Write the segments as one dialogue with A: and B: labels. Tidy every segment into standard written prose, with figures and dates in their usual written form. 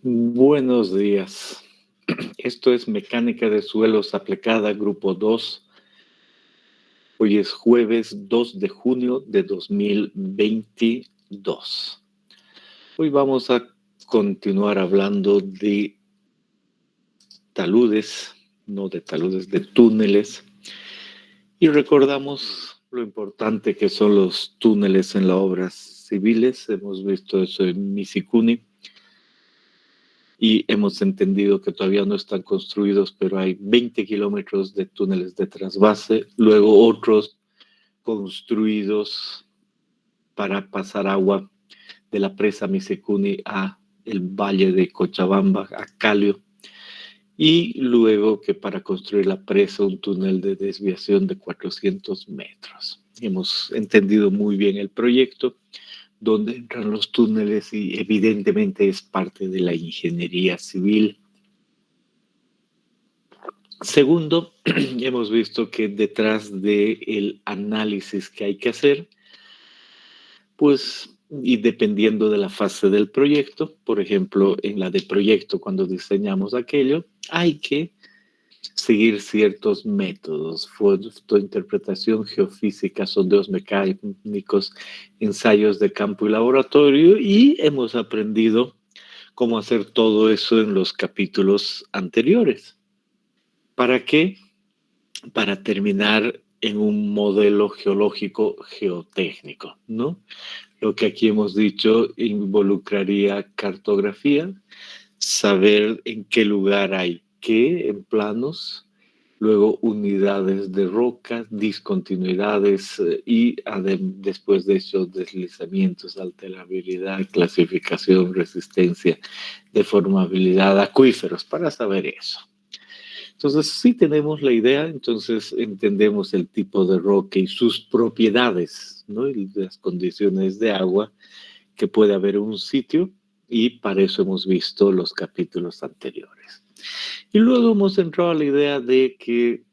A: Buenos días. Esto es Mecánica de Suelos Aplicada, Grupo 2. Hoy es jueves 2 de junio de 2022. Hoy vamos a continuar hablando de taludes, no de taludes, de túneles. Y recordamos lo importante que son los túneles en las obras civiles. Hemos visto eso en Misikuni. Y hemos entendido que todavía no están construidos, pero hay 20 kilómetros de túneles de trasvase, luego otros construidos para pasar agua de la presa Misikuni a el valle de Cochabamba, a Calio, y luego que para construir la presa un túnel de desviación de 400 metros. Hemos entendido muy bien el proyecto, donde entran los túneles y evidentemente es parte de la ingeniería civil. Segundo, hemos visto que detrás del análisis que hay que hacer, pues, y dependiendo de la fase del proyecto, por ejemplo, en la de proyecto, cuando diseñamos aquello, hay que seguir ciertos métodos, fotointerpretación, geofísica, sondeos mecánicos, ensayos de campo y laboratorio, y hemos aprendido cómo hacer todo eso en los capítulos anteriores. ¿Para qué? Para terminar en un modelo geológico geotécnico, ¿no? Lo que aquí hemos dicho involucraría cartografía, saber en qué lugar hay qué en planos, luego unidades de roca, discontinuidades y después de eso deslizamientos, alterabilidad, clasificación, resistencia, deformabilidad, acuíferos, para saber eso. Entonces, si tenemos la idea, entonces entendemos el tipo de roca y sus propiedades, ¿no? Y las condiciones de agua que puede haber en un sitio, y para eso hemos visto los capítulos anteriores. Y luego hemos entrado a la idea de que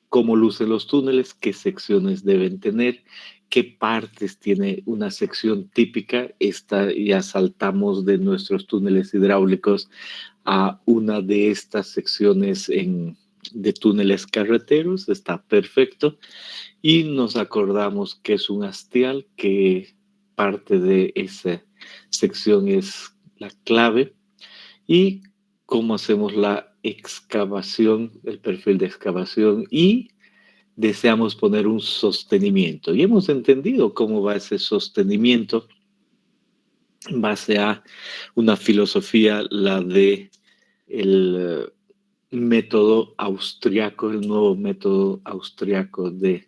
A: cómo lucen los túneles, qué secciones deben tener, qué partes tiene una sección típica. Ya saltamos de nuestros túneles hidráulicos a una de estas secciones de túneles carreteros, está perfecto. Y nos acordamos que es un hastial, que parte de esa sección es la clave, y cómo hacemos la excavación, el perfil de excavación, y deseamos poner un sostenimiento. Y hemos entendido cómo va ese sostenimiento en base a una filosofía, la de el método austriaco, el nuevo método austriaco de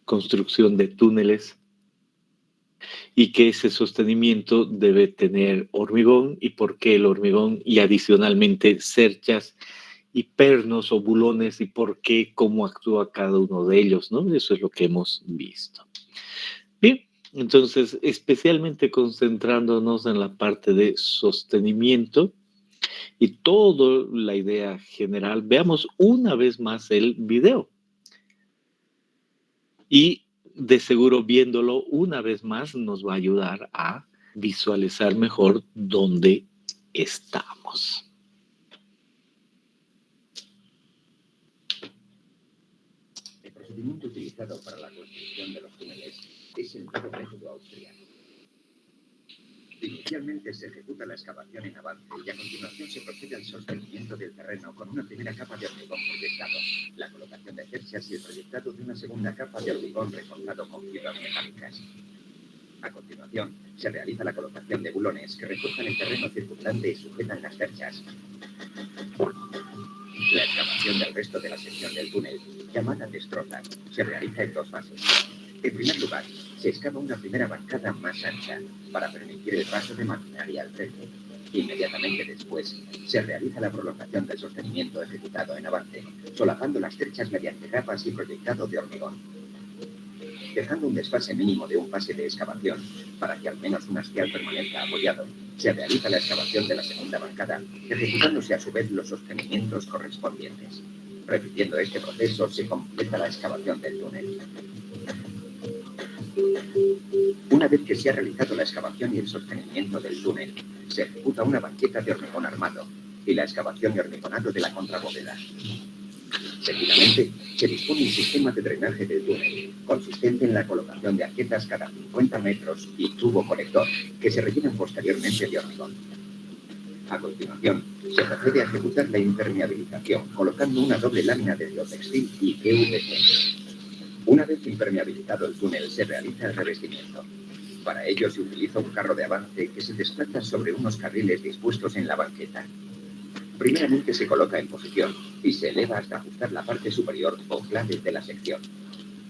A: construcción de túneles, y que ese sostenimiento debe tener hormigón, y por qué el hormigón, y adicionalmente cerchas y pernos o bulones, y por qué, cómo actúa cada uno de ellos, ¿no? Eso es lo que hemos visto. Bien, entonces, especialmente concentrándonos en la parte de sostenimiento y toda la idea general, veamos una vez más el video. Y de seguro viéndolo una vez más nos va a ayudar a visualizar mejor dónde estamos.
B: El procedimiento utilizado para la construcción de los túneles es el nuevo método austriaco. Inicialmente se ejecuta la excavación en avance y a continuación se procede al sostenimiento del terreno con una primera capa de hormigón proyectado, la colocación de cerchas y el proyectado de una segunda capa de hormigón reforzado con fibras metálicas. A continuación, se realiza la colocación de bulones que refuerzan el terreno circundante y sujetan las cerchas. La excavación del resto de la sección del túnel, llamada destroza, se realiza en dos fases. En primer lugar, se excava una primera bancada más ancha para permitir el paso de maquinaria al frente. Inmediatamente después, se realiza la prolongación del sostenimiento ejecutado en avance, solapando las cerchas mediante capas y proyectado de hormigón. Dejando un desfase mínimo de un fase de excavación, para que al menos un hastial permanezca apoyado, se realiza la excavación de la segunda bancada, ejecutándose a su vez los sostenimientos correspondientes. Repitiendo este proceso, se completa la excavación del túnel. Una vez que se ha realizado la excavación y el sostenimiento del túnel, se ejecuta una banqueta de hormigón armado y la excavación y hormigonado de la contrabóveda. Seguidamente, se dispone un sistema de drenaje del túnel, consistente en la colocación de arquetas cada 50 metros y tubo colector, que se rellenan posteriormente de hormigón. A continuación, se procede a ejecutar la impermeabilización, colocando una doble lámina de biotextil y PVC. Una vez impermeabilizado el túnel, se realiza el revestimiento. Para ello se utiliza un carro de avance que se desplaza sobre unos carriles dispuestos en la banqueta. Primeramente se coloca en posición y se eleva hasta ajustar la parte superior o claves de la sección.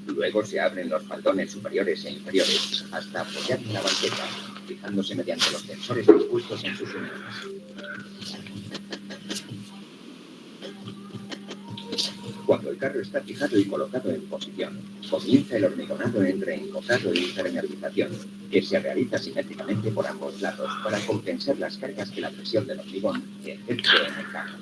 B: Luego se abren los faldones superiores e inferiores hasta apoyar en la banqueta, fijándose mediante los tensores dispuestos en sus uniones. Cuando el carro está fijado y colocado en posición, comienza el hormigonado entre encofrado e impermeabilización, que se realiza simétricamente por ambos lados para compensar las cargas que la presión del hormigón ejerce en el carro.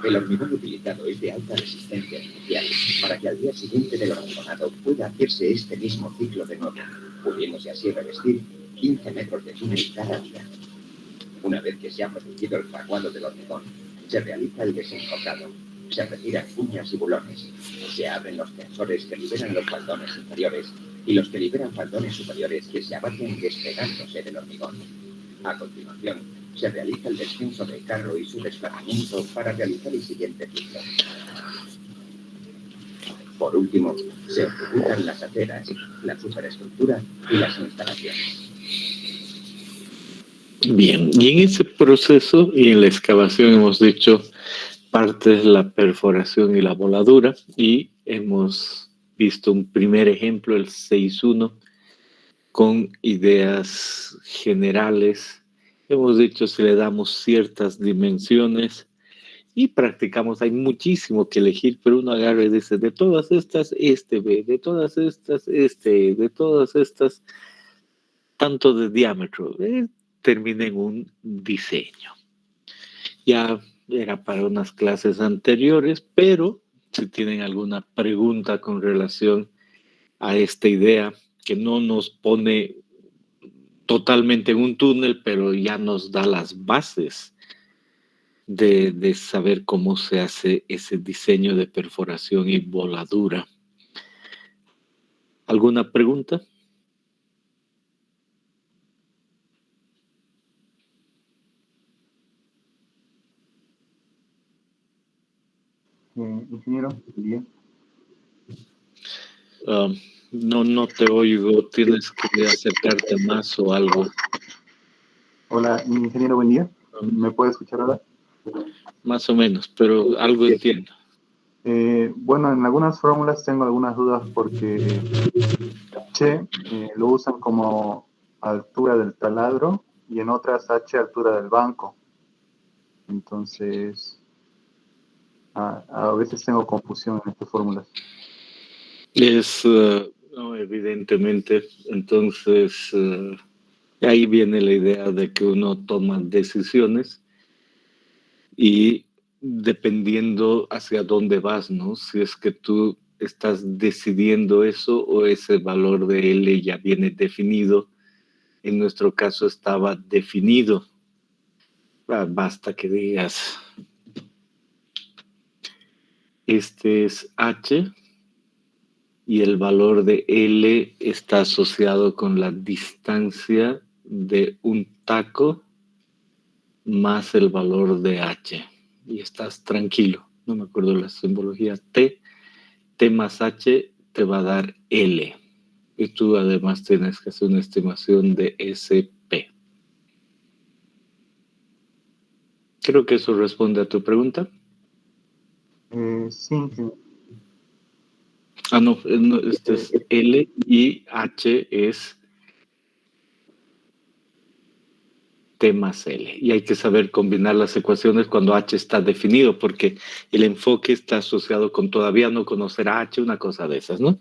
B: El hormigón utilizado es de alta resistencia inicial para que al día siguiente del hormigonado pueda hacerse este mismo ciclo de nuevo, pudiéndose así revestir 15 metros de túnel cada día. Una vez que se ha producido el fraguado del hormigón, se realiza el desencofrado. Se retiran cuñas y bulones. Se abren los tensores que liberan los faldones inferiores y los que liberan faldones superiores que se abaten despegándose del hormigón. A continuación, se realiza el descenso del carro y su desplazamiento para realizar el siguiente ciclo. Por último, se ejecutan las aceras, la superestructura y las instalaciones.
A: Bien, y en ese proceso y en la excavación hemos dicho parte es la perforación y la voladura, y hemos visto un primer ejemplo, el 6.1, con ideas generales. Hemos dicho si le damos ciertas dimensiones y practicamos, hay muchísimo que elegir, pero uno agarra y dice, de todas estas, este ve, de todas estas, este, de todas estas, tanto de diámetro, termina en un diseño. Ya era para unas clases anteriores, pero si tienen alguna pregunta con relación a esta idea, que no nos pone totalmente en un túnel, pero ya nos da las bases de saber cómo se hace ese diseño de perforación y voladura. ¿Alguna pregunta?
C: Ingeniero, buen día.
A: No te oigo, tienes que acercarte más o algo.
C: Hola, ingeniero, buen día. ¿Me puede escuchar ahora?
A: Más o menos, pero algo entiendo.
C: Bueno, en algunas fórmulas tengo algunas dudas porque H lo usan como altura del taladro y en otras H altura del banco. Entonces, a veces tengo confusión en estas fórmulas.
A: No, evidentemente, entonces ahí viene la idea de que uno toma decisiones y dependiendo hacia dónde vas, ¿no? Si es que tú estás decidiendo eso o ese valor de L ya viene definido. En nuestro caso estaba definido. Basta que digas, este es H y el valor de L está asociado con la distancia de un taco más el valor de H. Y estás tranquilo. No me acuerdo la simbología. T más H te va a dar L. Y tú además tienes que hacer una estimación de SP. Creo que eso responde a tu pregunta.
C: Sí, ingeniero.
A: No, este es L y H es T más L. Y hay que saber combinar las ecuaciones cuando H está definido, porque el enfoque está asociado con todavía no conocer a H, una cosa de esas, ¿no?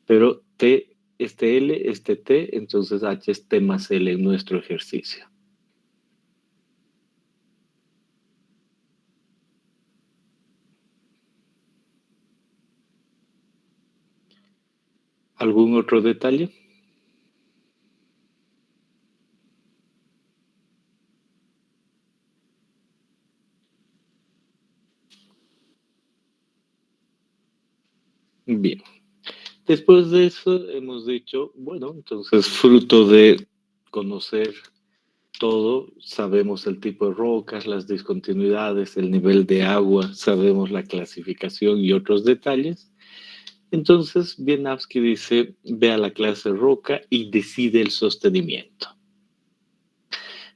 A: Pero T, este L, este T, entonces H es T más L en nuestro ejercicio. ¿Algún otro detalle? Bien. Después de eso hemos dicho, bueno, entonces fruto de conocer todo, sabemos el tipo de rocas, las discontinuidades, el nivel de agua, sabemos la clasificación y otros detalles. Entonces, Wieniawski dice, ve a la clase roca y decide el sostenimiento.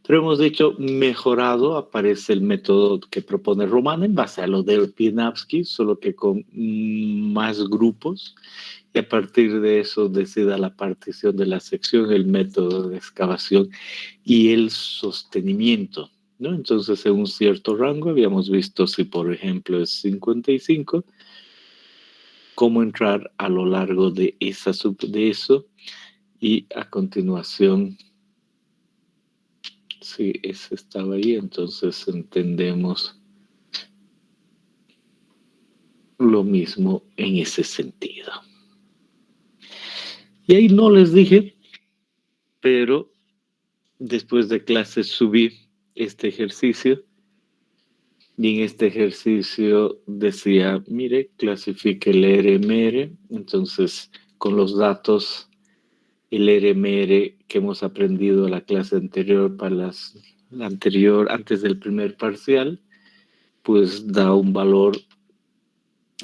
A: Pero hemos dicho, mejorado, aparece el método que propone Román en base a lo de Wieniawski, solo que con más grupos, y a partir de eso decida la partición de la sección, el método de excavación y el sostenimiento, ¿no? Entonces, en un cierto rango, habíamos visto si, por ejemplo, es 55, cómo entrar a lo largo de eso, y a continuación, si ese estaba ahí, entonces entendemos lo mismo en ese sentido. Y ahí no les dije, pero después de clases subí este ejercicio, y en este ejercicio decía, mire, clasifique el RMR, entonces con los datos, el RMR que hemos aprendido en la clase anterior, antes del primer parcial, pues da un valor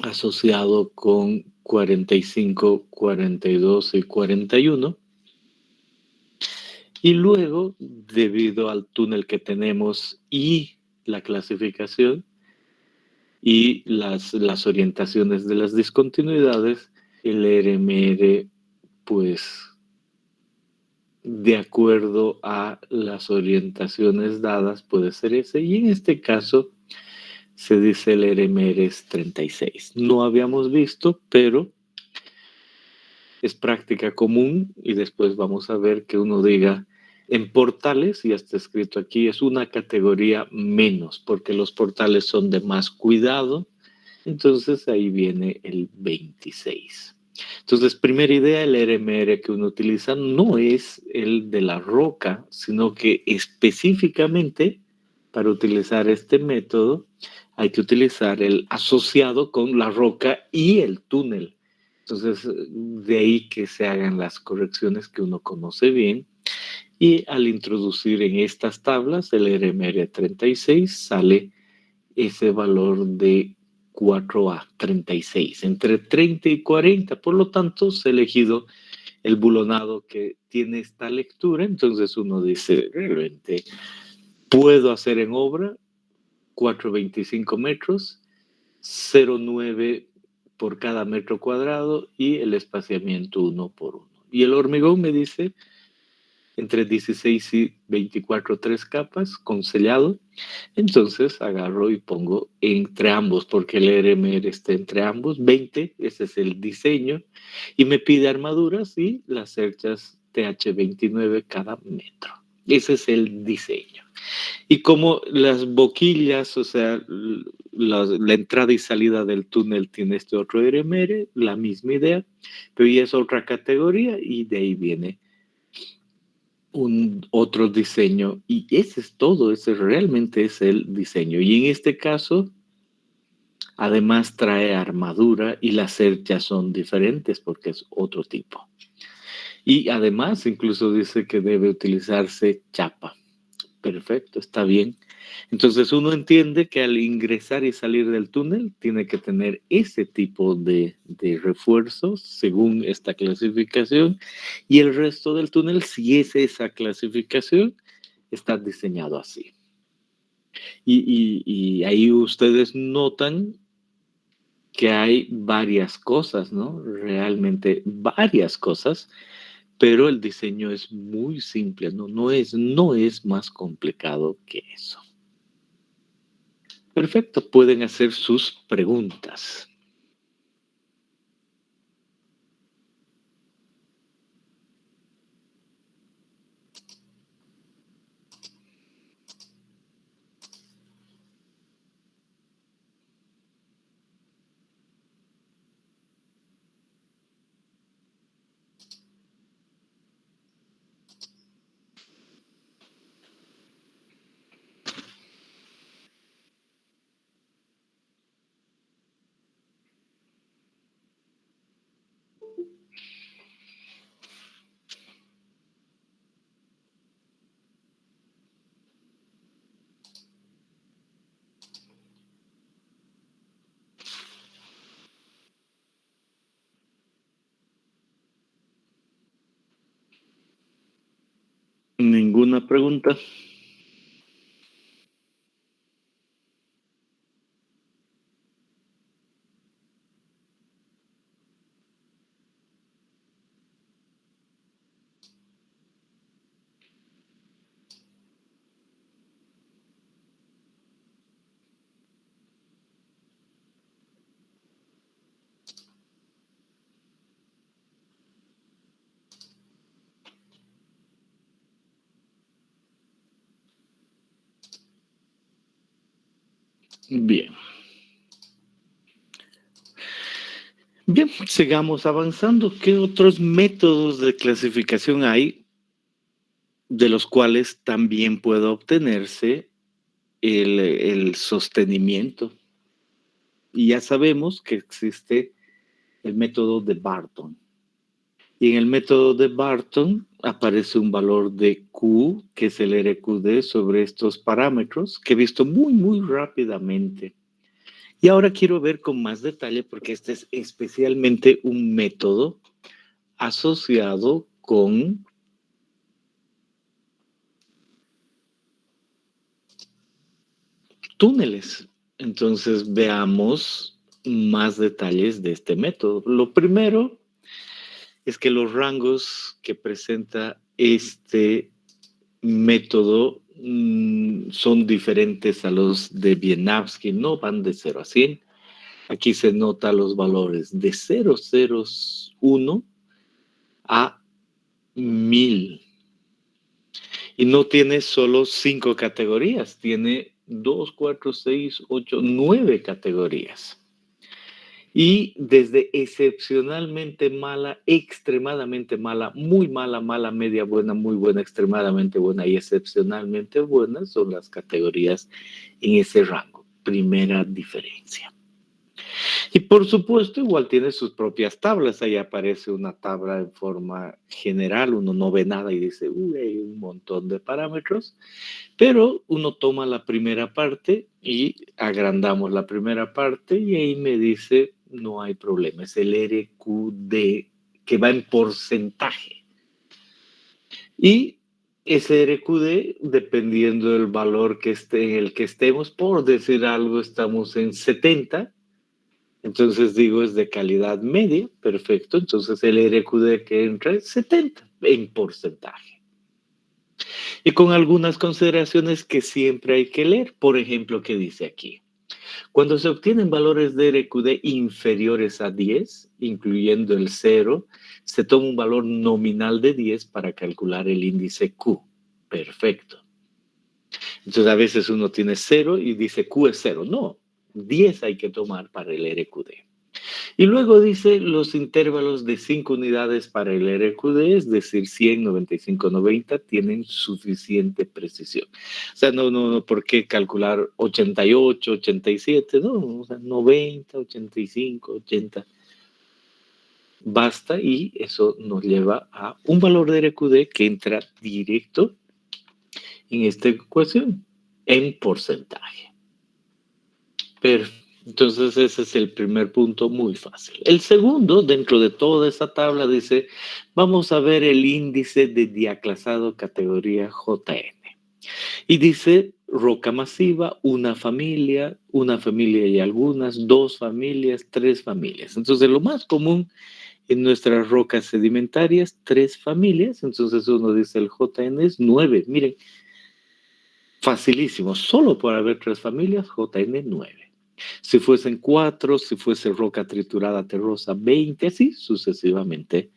A: asociado con 45, 42 y 41. Y luego, debido al túnel que tenemos y la clasificación y las orientaciones de las discontinuidades, el RMR, pues, de acuerdo a las orientaciones dadas, puede ser ese. Y en este caso, se dice el RMR es 36. No habíamos visto, pero es práctica común, y después vamos a ver que uno diga en portales, y está escrito aquí, es una categoría menos, porque los portales son de más cuidado, entonces ahí viene el 26. Entonces, primera idea, el RMR que uno utiliza no es el de la roca, sino que específicamente para utilizar este método hay que utilizar el asociado con la roca y el túnel. Entonces, de ahí que se hagan las correcciones que uno conoce bien. Y al introducir en estas tablas el RMR 36, sale ese valor de 4A, 36, entre 30 y 40. Por lo tanto, se ha elegido el bulonado que tiene esta lectura. Entonces uno dice, realmente, puedo hacer en obra 4,25 metros, 0,9 por cada metro cuadrado y el espaciamiento 1 por 1. Y el hormigón me dice entre 16 y 24, 3 capas con sellado. Entonces agarro y pongo entre ambos, porque el RMR está entre ambos, 20, ese es el diseño, y me pide armaduras y las cerchas TH29 cada metro. Ese es el diseño. Y como las boquillas, o sea, la entrada y salida del túnel tiene este otro RMR, la misma idea, pero ya es otra categoría y de ahí viene un otro diseño, y ese es todo, ese realmente es el diseño. Y en este caso, además trae armadura y las cerchas son diferentes porque es otro tipo. Y además incluso dice que debe utilizarse chapa. Perfecto, está bien. Entonces uno entiende que al ingresar y salir del túnel tiene que tener ese tipo de refuerzos según esta clasificación, y el resto del túnel, si es esa clasificación, está diseñado así. Y ahí ustedes notan que hay varias cosas, ¿no? Realmente varias cosas, pero el diseño es muy simple, no es más complicado que eso. Perfecto, pueden hacer sus preguntas. ¿Ninguna pregunta? Bien. Bien, sigamos avanzando. ¿Qué otros métodos de clasificación hay de los cuales también puede obtenerse el sostenimiento? Y ya sabemos que existe el método de Barton. Y en el método de Barton aparece un valor de Q, que es el RQD, sobre estos parámetros, que he visto muy rápidamente. Y ahora quiero ver con más detalle, porque este es especialmente un método asociado con túneles. Entonces veamos más detalles de este método. Lo primero es que los rangos que presenta este método son diferentes a los de Wieniawski, no van de 0 a 100. Aquí se nota los valores de 001 a 1000. Y no tiene solo 5 categorías, tiene 2, 4, 6, 8, 9 categorías. Y desde excepcionalmente mala, extremadamente mala, muy mala, mala, media buena, muy buena, extremadamente buena y excepcionalmente buena son las categorías en ese rango. Primera diferencia. Y por supuesto, igual tiene sus propias tablas. Ahí aparece una tabla en forma general. Uno no ve nada y dice, uy, hay un montón de parámetros. Pero uno toma la primera parte y agrandamos la primera parte y ahí me dice, no hay problema. Es el RQD que va en porcentaje. Y ese RQD, dependiendo del valor que esté en el que estemos, por decir algo, estamos en 70. Entonces digo, es de calidad media, perfecto. Entonces el RQD que entra es 70 en porcentaje. Y con algunas consideraciones que siempre hay que leer. Por ejemplo, ¿qué dice aquí? Cuando se obtienen valores de RQD inferiores a 10, incluyendo el 0, se toma un valor nominal de 10 para calcular el índice Q. Perfecto. Entonces a veces uno tiene 0 y dice Q es 0. No, 10 hay que tomar para el RQD. Y luego dice los intervalos de 5 unidades para el RQD, es decir, 100, 95, 90, tienen suficiente precisión. O sea, no, ¿por qué calcular 88, 87? No, o sea, 90, 85, 80. Basta y eso nos lleva a un valor de RQD que entra directo en esta ecuación, en porcentaje. Perfecto. Entonces ese es el primer punto, muy fácil. El segundo, dentro de toda esa tabla, dice, vamos a ver el índice de diaclasado categoría JN. Y dice, roca masiva, una familia y algunas, 2 familias, 3 familias. Entonces lo más común en nuestras rocas sedimentarias, 3 familias. Entonces uno dice, el JN es 9. Miren, facilísimo, solo por haber 3 familias, JN 9. Si fuesen 4, si fuese roca triturada terrosa 20, así sucesivamente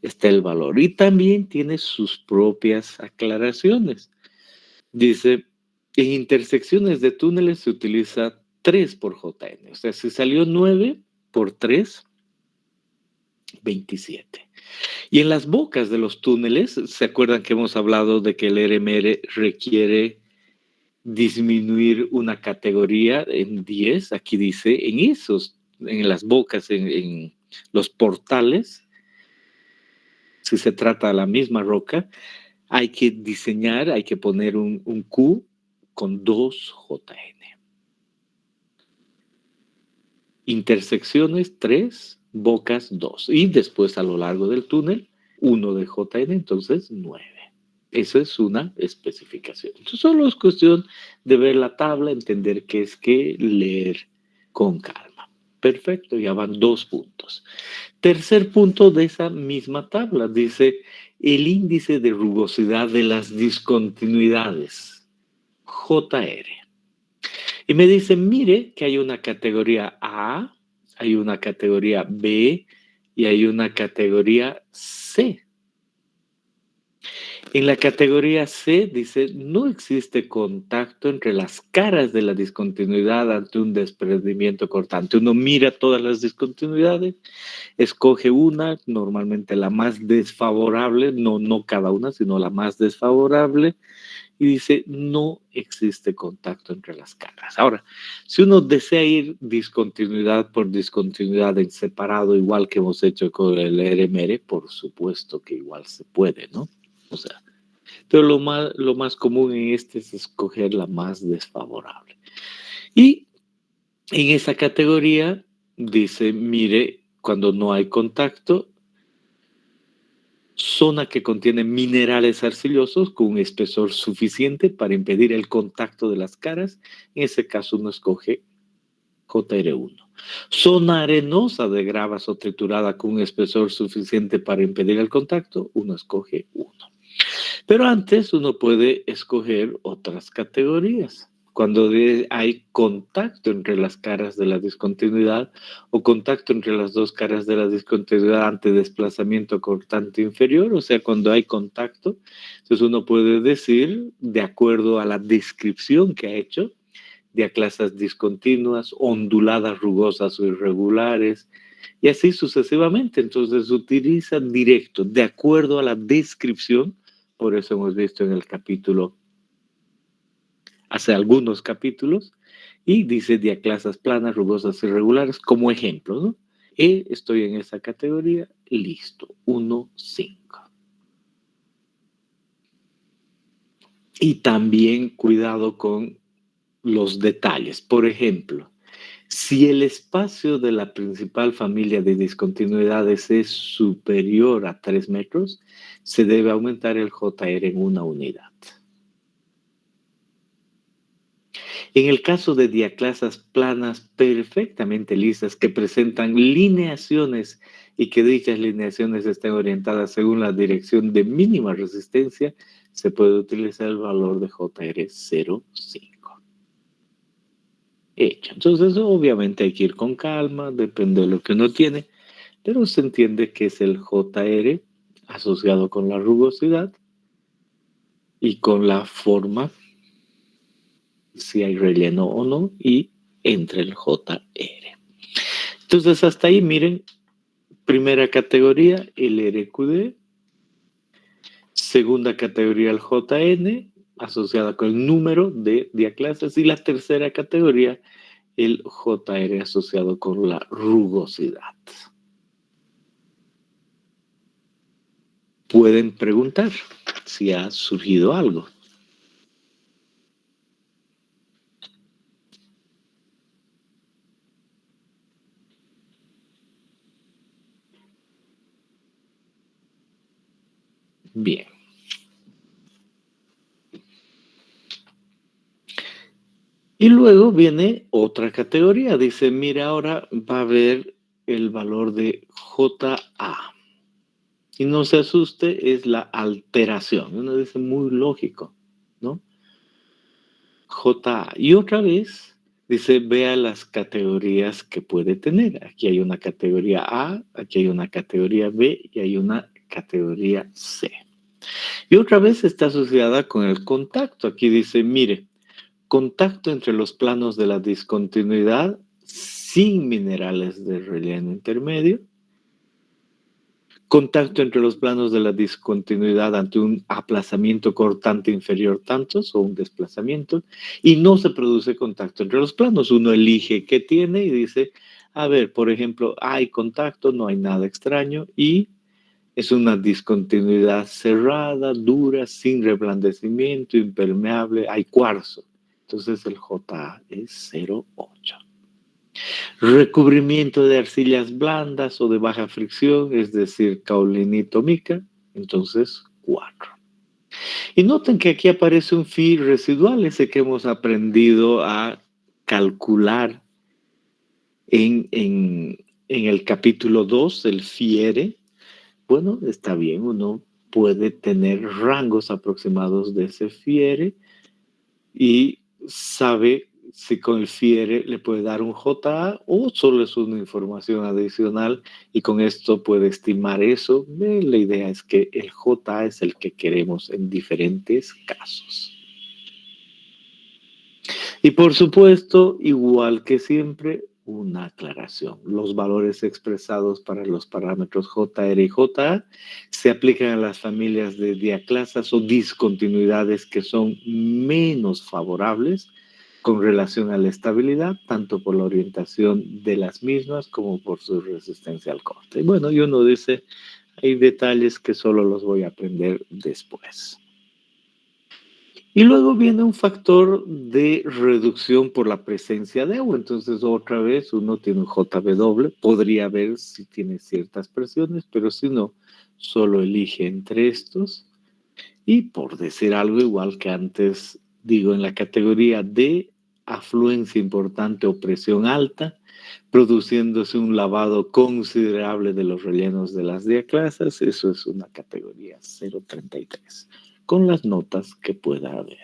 A: está el valor. Y también tiene sus propias aclaraciones. Dice, en intersecciones de túneles se utiliza 3 por JN. O sea, si salió 9 por 3, 27. Y en las bocas de los túneles, ¿se acuerdan que hemos hablado de que el RMR requiere disminuir una categoría en 10? Aquí dice, en las bocas, en los portales, si se trata de la misma roca, hay que diseñar, hay que poner un Q con 2 JN. Intersecciones 3, bocas 2. Y después a lo largo del túnel, 1 de JN, entonces 9. Esa es una especificación. Entonces, solo es cuestión de ver la tabla, entender qué es qué, leer con calma. Perfecto, ya van 2 puntos. Tercer punto de esa misma tabla, dice el índice de rugosidad de las discontinuidades, JR. Y me dice, mire que hay una categoría A, hay una categoría B y hay una categoría C. En la categoría C dice, no existe contacto entre las caras de la discontinuidad ante un desprendimiento cortante. Uno mira todas las discontinuidades, escoge una, normalmente la más desfavorable, no cada una, sino la más desfavorable, y dice, no existe contacto entre las caras. Ahora, si uno desea ir discontinuidad por discontinuidad en separado, igual que hemos hecho con el RMR, por supuesto que igual se puede, ¿no? O sea, pero lo más común en este es escoger la más desfavorable. Y en esa categoría dice, mire, cuando no hay contacto, zona que contiene minerales arcillosos con un espesor suficiente para impedir el contacto de las caras. En ese caso uno escoge JR1. Zona arenosa de gravas o triturada con un espesor suficiente para impedir el contacto, uno escoge 1. Pero antes uno puede escoger otras categorías. Cuando hay contacto entre las caras de la discontinuidad o contacto entre las dos caras de la discontinuidad ante desplazamiento cortante inferior, o sea, cuando hay contacto, entonces uno puede decir, de acuerdo a la descripción que ha hecho, diaclasas discontinuas, onduladas, rugosas o irregulares, y así sucesivamente. Entonces utiliza directo, de acuerdo a la descripción. Por eso hemos visto en el capítulo, hace algunos capítulos, y dice diaclasas planas, rugosas, irregulares, como ejemplo, ¿no? Estoy en esa categoría, listo, 1, 5. Y también cuidado con los detalles. Por ejemplo, si el espacio de la principal familia de discontinuidades es superior a 3 metros, se debe aumentar el JR en 1 unidad. En el caso de diaclasas planas perfectamente lisas que presentan lineaciones y que dichas lineaciones estén orientadas según la dirección de mínima resistencia, se puede utilizar el valor de JR 0,5. Hecho. Entonces, obviamente hay que ir con calma, depende de lo que uno tiene, pero se entiende que es el JR asociado con la rugosidad y con la forma, si hay relleno o no, y entre el JR. Entonces, hasta ahí, miren, primera categoría, el RQD, segunda categoría, el JN, asociada con el número de diaclasas, y la tercera categoría, el JR asociado con la rugosidad. Pueden preguntar si ha surgido algo. Bien. Y luego viene otra categoría. Dice, mira, ahora va a ver el valor de JA. Y no se asuste, es la alteración. Uno dice muy lógico, ¿no? JA. Y otra vez dice, vea las categorías que puede tener. Aquí hay una categoría A, aquí hay una categoría B y hay una categoría C. Y otra vez está asociada con el contacto. Aquí dice, mire, contacto entre los planos de la discontinuidad sin minerales de relleno intermedio. Contacto entre los planos de la discontinuidad ante un aplazamiento cortante inferior tantos o un desplazamiento. Y no se produce contacto entre los planos. Uno elige qué tiene y dice, a ver, por ejemplo, hay contacto, no hay nada extraño y es una discontinuidad cerrada, dura, sin reblandecimiento, impermeable, hay cuarzo. Entonces el JA es 0,8. Recubrimiento de arcillas blandas o de baja fricción, es decir, caulinito mica, entonces 4. Y noten que aquí aparece un phi residual, ese que hemos aprendido a calcular en el capítulo 2, el phi r. Bueno, está bien, uno puede tener rangos aproximados de ese phi r y sabe si con el phi r le puede dar un JA o solo es una información adicional y con esto puede estimar eso. La idea es que el JA es el que queremos en diferentes casos. Y por supuesto, igual que siempre, una aclaración. Los valores expresados para los parámetros JR y JA se aplican a las familias de diaclasas o discontinuidades que son menos favorables con relación a la estabilidad, tanto por la orientación de las mismas como por su resistencia al corte. Y bueno, y uno dice, hay detalles que solo los voy a aprender después. Y luego viene un factor de reducción por la presencia de agua. Entonces, otra vez, uno tiene un JW. Podría ver si tiene ciertas presiones, pero si no, solo elige entre estos. Y por decir algo igual que antes, digo, en la categoría de afluencia importante o presión alta, produciéndose un lavado considerable de los rellenos de las diaclasas, eso es una categoría 033, con las notas que pueda haber.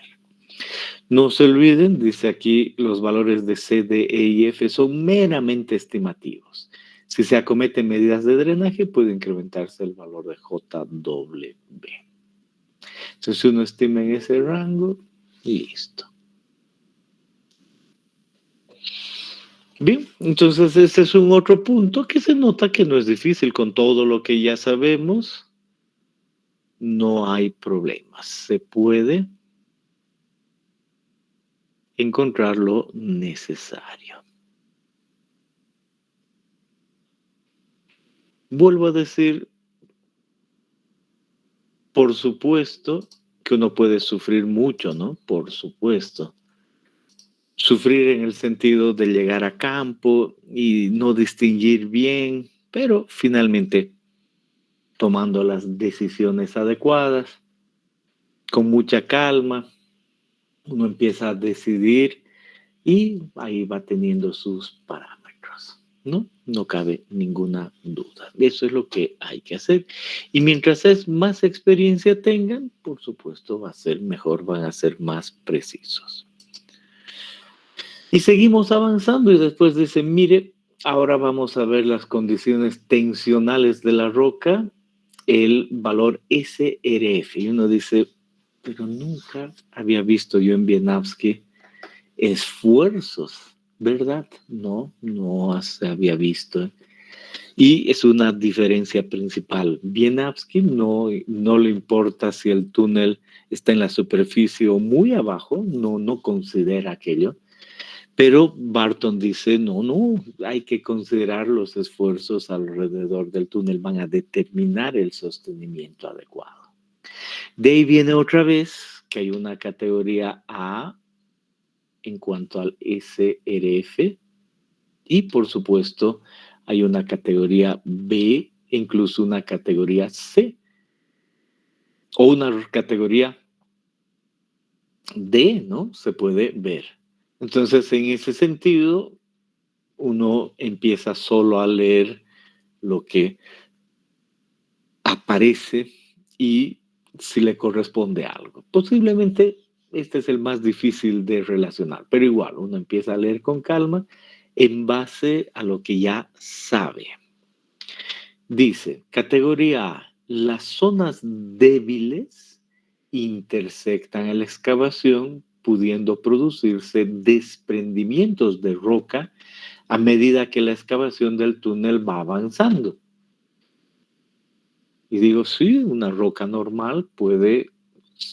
A: No se olviden, dice aquí, los valores de C, D, E y F son meramente estimativos. Si se acometen medidas de drenaje, puede incrementarse el valor de JW. Entonces, uno estima en ese rango y listo. Bien, entonces ese es un otro punto que se nota que no es difícil. Con todo lo que ya sabemos, no hay problemas. Se puede encontrar lo necesario. Vuelvo a decir, por supuesto que uno puede sufrir mucho, ¿no? Por supuesto. Sufrir en el sentido de llegar a campo y no distinguir bien, pero finalmente tomando las decisiones adecuadas, con mucha calma, uno empieza a decidir y ahí va teniendo sus parámetros, ¿no? No cabe ninguna duda. Eso es lo que hay que hacer. Y mientras más experiencia tengan, por supuesto va a ser mejor, van a ser más precisos. Y seguimos avanzando y después dice, mire, ahora vamos a ver las condiciones tensionales de la roca, el valor SRF. Y uno dice, pero nunca había visto yo en Wieniawski esfuerzos, ¿verdad? No se había visto. Y es una diferencia principal. Wieniawski no le importa si el túnel está en la superficie o muy abajo, no considera aquello. Pero Barton dice, no, hay que considerar los esfuerzos alrededor del túnel, van a determinar el sostenimiento adecuado. De ahí viene otra vez que hay una categoría A en cuanto al SRF y por supuesto hay una categoría B, incluso una categoría C o una categoría D, ¿no? Se puede ver. Entonces, en ese sentido, uno empieza solo a leer lo que aparece y si le corresponde algo. Posiblemente este es el más difícil de relacionar, pero igual uno empieza a leer con calma en base a lo que ya sabe. Dice, categoría A, las zonas débiles intersectan en la excavación, pudiendo producirse desprendimientos de roca a medida que la excavación del túnel va avanzando. Y digo, sí, una roca normal puede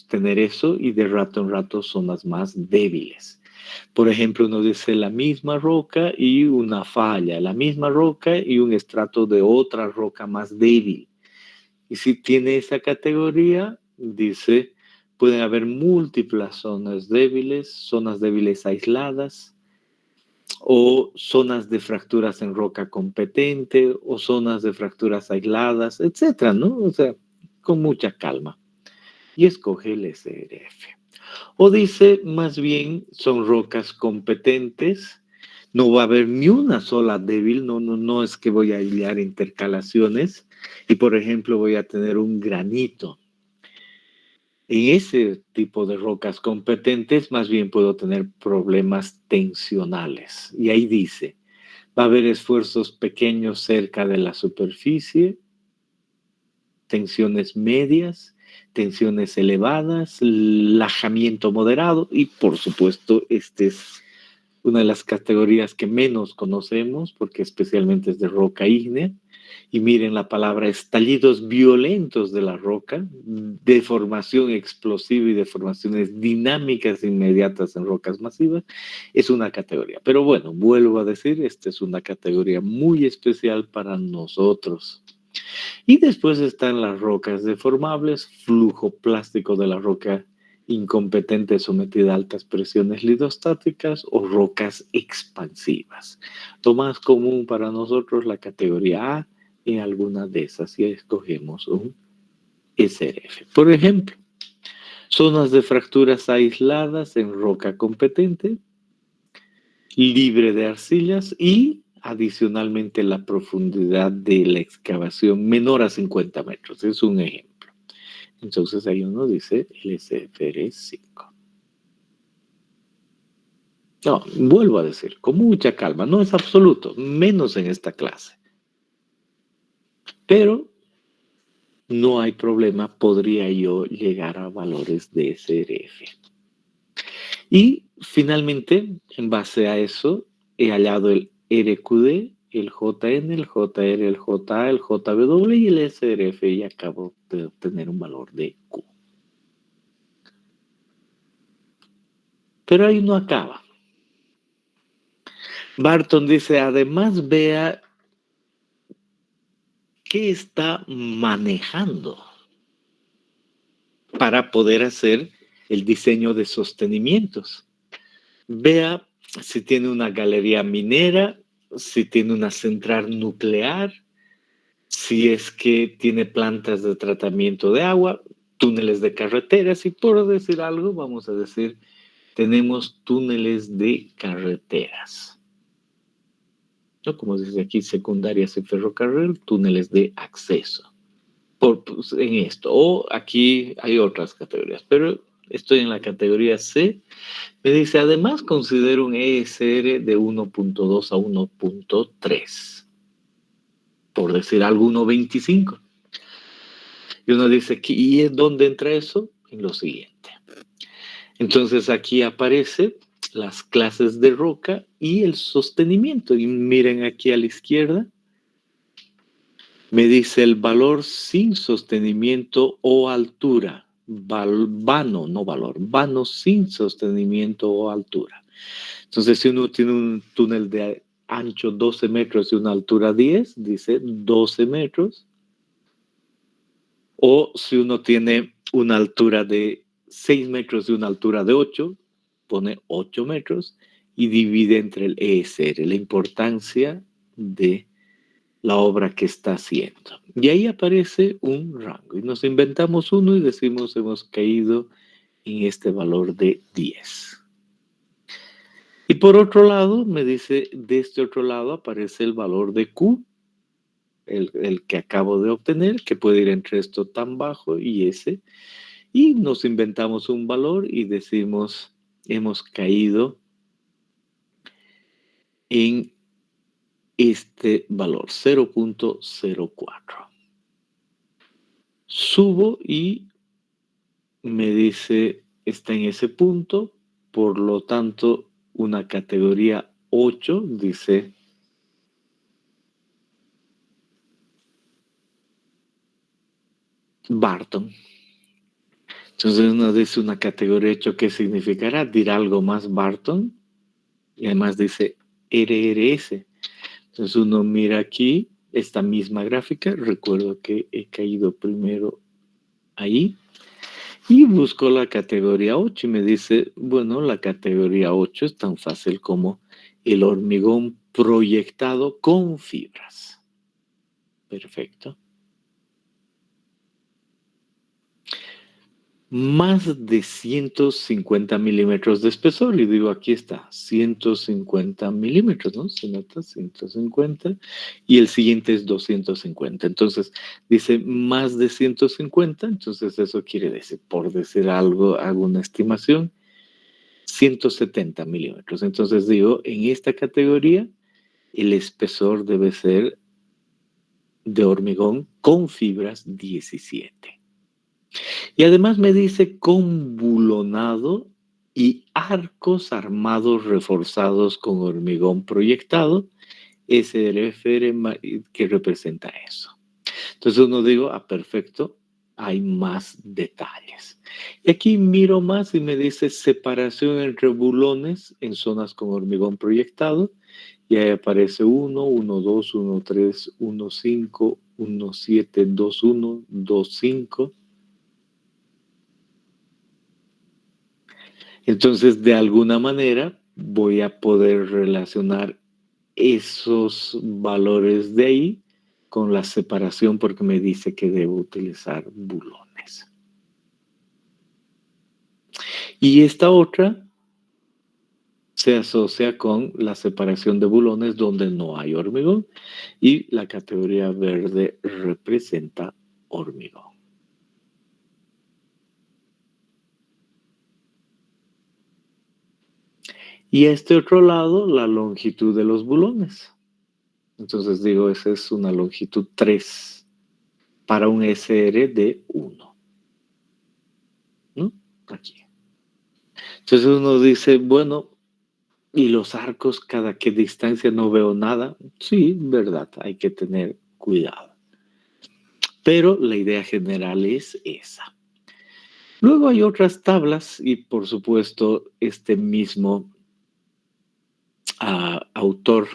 A: tener eso y de rato en rato zonas más débiles. Por ejemplo, uno dice la misma roca y una falla, la misma roca y un estrato de otra roca más débil. Y si tiene esa categoría, dice, pueden haber múltiples zonas débiles aisladas, o zonas de fracturas en roca competente, o zonas de fracturas aisladas, etcétera, ¿no? O sea, con mucha calma. y escoge el SRF. O dice, más bien, son rocas competentes, no va a haber ni una sola débil, no es que voy a hallar intercalaciones y, por ejemplo, voy a tener un granito. En ese tipo de rocas competentes, más bien puedo tener problemas tensionales. Y ahí dice, va a haber esfuerzos pequeños cerca de la superficie, tensiones medias, tensiones elevadas, lajamiento moderado y, por supuesto, este es una de las categorías que menos conocemos porque especialmente es de roca ígnea. Y miren la palabra estallidos violentos de la roca, deformación explosiva y deformaciones dinámicas inmediatas en rocas masivas, es una categoría. Pero bueno, vuelvo a decir, esta es una categoría muy especial para nosotros. Y después están las rocas deformables, flujo plástico de la roca incompetente sometida a altas presiones lidostáticas o rocas expansivas. Lo más común para nosotros la categoría A en alguna de esas y escogemos un SRF. Por ejemplo, zonas de fracturas aisladas en roca competente, libre de arcillas y adicionalmente la profundidad de la excavación menor a 50 metros. Es un ejemplo. Entonces ahí uno dice el SFR 5. No, vuelvo a decir, con mucha calma, no es absoluto, menos en esta clase. Pero no hay problema, podría yo llegar a valores de SRF. Y finalmente, en base a eso, he hallado el RQD, el JN, el JR, el JA, el JW y el SRF y acabo de obtener un valor de Q. Pero ahí no acaba. Barton dice, además vea qué está manejando para poder hacer el diseño de sostenimientos. Vea si tiene una galería minera, si tiene una central nuclear, si es que tiene plantas de tratamiento de agua, túneles de carreteras y por decir algo, vamos a decir, tenemos túneles de carreteras. ¿No? Como dice aquí, secundarias y ferrocarril, túneles de acceso. En esto. O aquí hay otras categorías, pero estoy en la categoría C. Me dice, además considero un ESR de 1.2 a 1.3. Por decir algo, 1.25. Y uno dice, ¿y es dónde entra eso? En lo siguiente. Entonces aquí aparece las clases de roca y el sostenimiento. Y miren aquí a la izquierda. Me dice el valor sin sostenimiento o altura. Vano, no valor. Vano sin sostenimiento o altura. Entonces, si uno tiene un túnel de ancho 12 metros y una altura 10, dice 12 metros. O si uno tiene una altura de 6 metros y una altura de 8, pone 8 metros y divide entre el ESR, la importancia de la obra que está haciendo. Y ahí aparece un rango. Y nos inventamos uno y decimos hemos caído en este valor de 10. Y por otro lado, me dice, de este otro lado aparece el valor de Q, el que acabo de obtener, que puede ir entre esto tan bajo y ese. Y nos inventamos un valor y decimos, hemos caído en este valor, 0.04. Subo y me dice, está en ese punto, por lo tanto, una categoría 8, dice, Barton. Entonces uno dice una categoría 8, ¿qué significará? Dirá algo más Barton. Y además dice RRS. Entonces uno mira aquí esta misma gráfica. Recuerdo que he caído primero ahí. Y busco la categoría 8 y me dice, bueno, la categoría 8 es tan fácil como el hormigón proyectado con fibras. Perfecto. más de 150 milímetros de espesor. Y digo, aquí está, 150 milímetros, ¿no? Se nota 150 y el siguiente es 250. Entonces, dice más de 150, entonces eso quiere decir, por decir algo, hago una estimación, 170 milímetros. Entonces digo, en esta categoría, el espesor debe ser de hormigón con fibras 17. Y además me dice con bulonado y arcos armados reforzados con hormigón proyectado, SRFR que representa eso. Entonces uno digo, perfecto, hay más detalles. Y aquí miro más y me dice separación entre bulones en zonas con hormigón proyectado. Y ahí aparece 1, 1, 2, 1, 3, 1, 5, 1, 7, 2, 1, 2, 5. Entonces, de alguna manera, voy a poder relacionar esos valores de ahí con la separación porque me dice que debo utilizar bulones. Y esta otra se asocia con la separación de bulones donde no hay hormigón y la categoría verde representa hormigón. Y a este otro lado, la longitud de los bulones. Entonces digo, esa es una longitud 3 para un SR de 1. ¿No? Aquí. Entonces uno dice, bueno, ¿y los arcos cada qué distancia no veo nada? Sí, verdad, hay que tener cuidado. Pero la idea general es esa. Luego hay otras tablas y por supuesto este mismo autor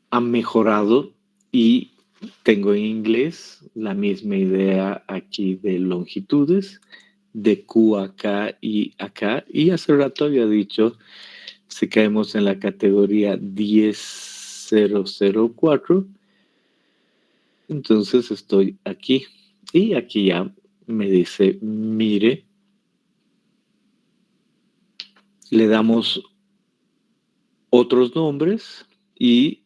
A: ha mejorado y tengo en inglés la misma idea aquí de longitudes, de Q acá y acá. Y hace rato había dicho, si caemos en la categoría 10004, entonces estoy aquí. Y aquí ya me dice, mire, le damos otros nombres y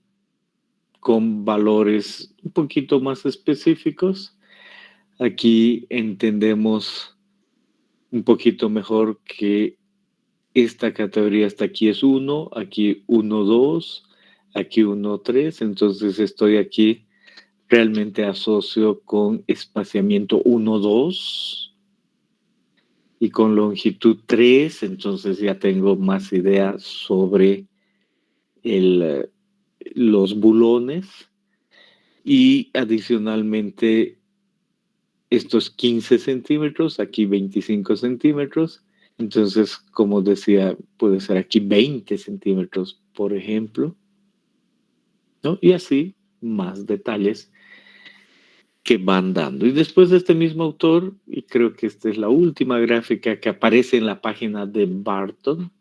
A: con valores un poquito más específicos. Aquí entendemos un poquito mejor que esta categoría hasta aquí es 1, aquí 1, 2, aquí 1, 3. Entonces estoy aquí, realmente asocio con espaciamiento 1, 2 y con longitud 3. Entonces ya tengo más idea sobre los bulones. Y adicionalmente, estos 15 centímetros, aquí 25 centímetros. Entonces, como decía, puede ser aquí 20 centímetros, por ejemplo, ¿no? Y así más detalles que van dando. Y después de este mismo autor, y creo que esta es la última gráfica que aparece en la página de Barton,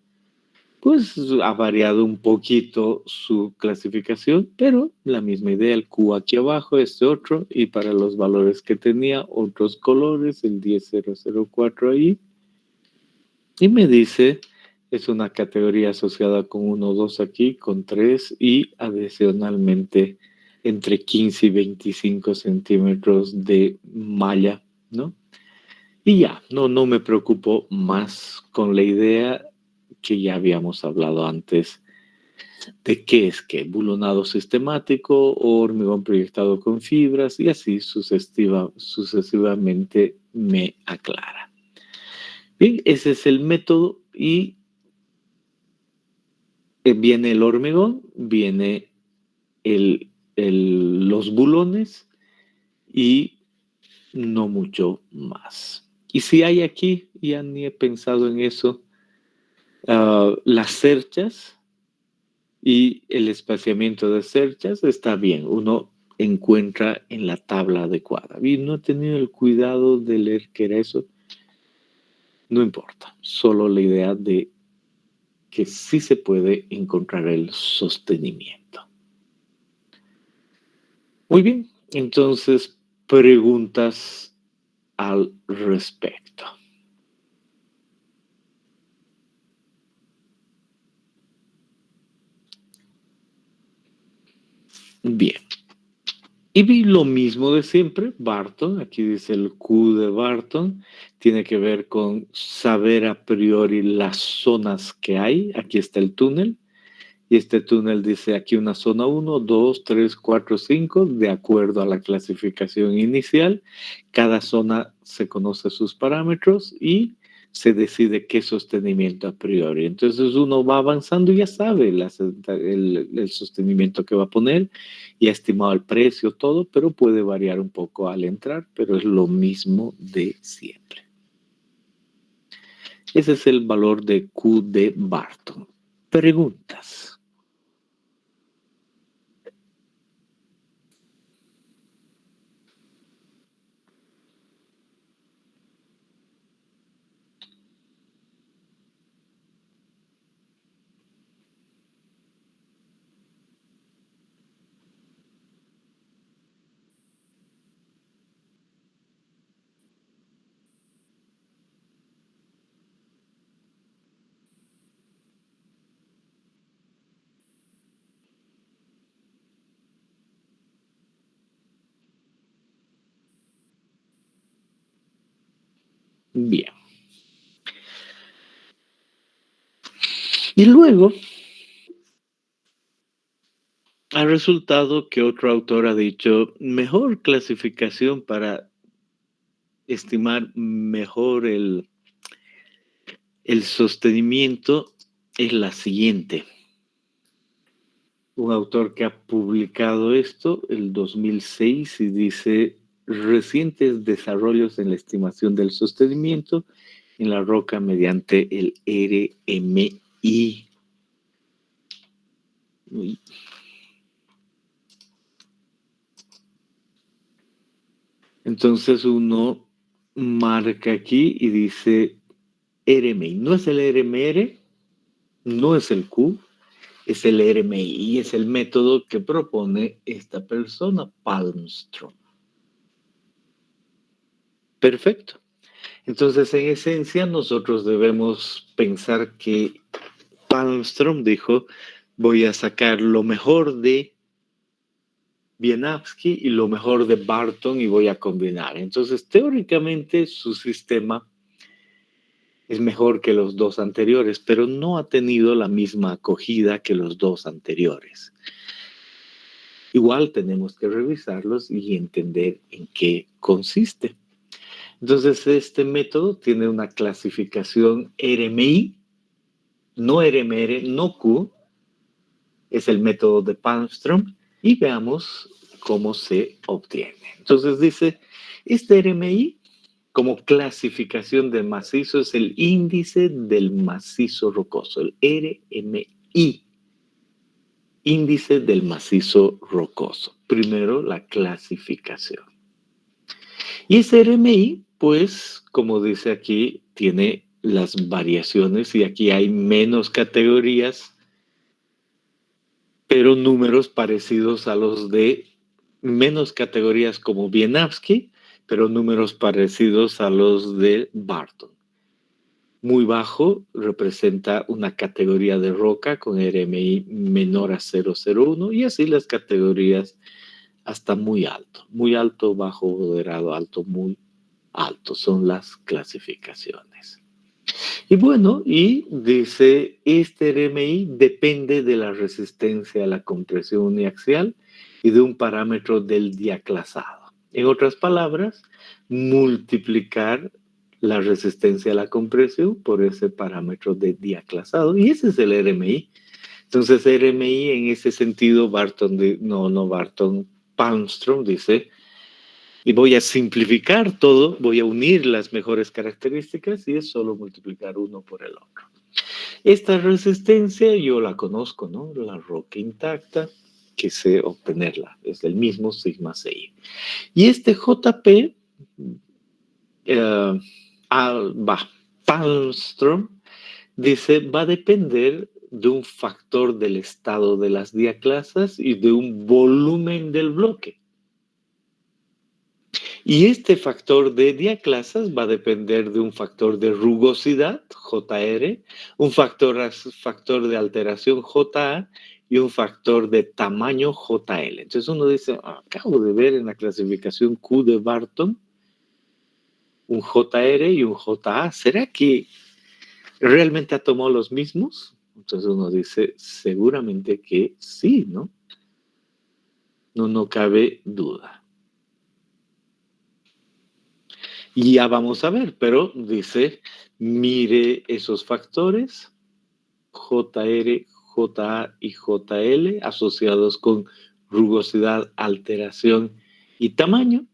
A: pues ha variado un poquito su clasificación, pero la misma idea, el Q aquí abajo, este otro, y para los valores que tenía, otros colores, el 10004 ahí, y me dice, es una categoría asociada con 1, 2 aquí, con 3, y adicionalmente entre 15 y 25 centímetros de malla, ¿no? Y ya, no me preocupo más con la idea que ya habíamos hablado antes de qué es qué, bulonado sistemático o hormigón proyectado con fibras y así sucesivamente me aclara. Bien, ese es el método y viene el hormigón, viene los bulones y no mucho más. Y si hay aquí, ya ni he pensado en eso, las cerchas y el espaciamiento de cerchas está bien, uno encuentra en la tabla adecuada. Y no he tenido el cuidado de leer qué era eso, no importa, solo la idea de que sí se puede encontrar el sostenimiento. Muy bien, entonces preguntas al respecto. Bien. Y vi lo mismo de siempre, Barton, aquí dice el Q de Barton, tiene que ver con saber a priori las zonas que hay. Aquí está el túnel, y este túnel dice aquí una zona 1, 2, 3, 4, 5, de acuerdo a la clasificación inicial. Cada zona se conoce sus parámetros y se decide qué sostenimiento a priori. Entonces uno va avanzando y ya sabe el sostenimiento que va a poner y ha estimado el precio, todo, pero puede variar un poco al entrar, pero es lo mismo de siempre. Ese es el valor de Q de Barton. Preguntas. Bien. Y luego ha resultado que otro autor ha dicho, mejor clasificación para estimar mejor el sostenimiento es la siguiente. Un autor que ha publicado esto el 2006 y dice, recientes desarrollos en la estimación del sostenimiento en la roca mediante el RMI. Entonces uno marca aquí y dice RMI. No es el RMR, no es el Q, es el RMI y es el método que propone esta persona, Palmström. Perfecto. Entonces, en esencia, nosotros debemos pensar que Palmström dijo, voy a sacar lo mejor de Wieniawski y lo mejor de Barton y voy a combinar. Entonces, teóricamente, su sistema es mejor que los dos anteriores, pero no ha tenido la misma acogida que los dos anteriores. Igual tenemos que revisarlos y entender en qué consiste. Entonces, este método tiene una clasificación RMI, no RMR, no Q, es el método de Palmström, y veamos cómo se obtiene. Entonces dice, este RMI, como clasificación de macizo, es el índice del macizo rocoso, el RMI, índice del macizo rocoso. Primero, la clasificación. Y ese RMI, pues, como dice aquí, tiene las variaciones y aquí hay menos categorías, pero números parecidos a los de menos categorías como Wieniawski, pero números parecidos a los de Barton. Muy bajo representa una categoría de roca con RMI menor a 0,01 y así las categorías hasta muy alto, bajo, moderado, alto, muy alto. Son las clasificaciones. Y bueno, y dice, este RMI depende de la resistencia a la compresión uniaxial y de un parámetro del diaclasado. En otras palabras, multiplicar la resistencia a la compresión por ese parámetro de diaclasado. Y ese es el RMI. Entonces, RMI en ese sentido, Palmström dice, y voy a simplificar todo, voy a unir las mejores características y es solo multiplicar uno por el otro. Esta resistencia yo la conozco, ¿no? La roca intacta, que sé obtenerla, es el mismo sigma CI. Y este JP, Palmström, dice, va a depender de un factor del estado de las diaclasas y de un volumen del bloque. Y este factor de diaclasas va a depender de un factor de rugosidad, JR, un factor de alteración, JA, y un factor de tamaño, JL. Entonces uno dice, acabo de ver en la clasificación Q de Barton un JR y un JA. ¿Será que realmente ha tomado los mismos? Entonces uno dice, seguramente que sí, ¿no? No cabe duda. Y ya vamos a ver, pero dice, mire esos factores, JR, JA y JL, asociados con rugosidad, alteración y tamaño,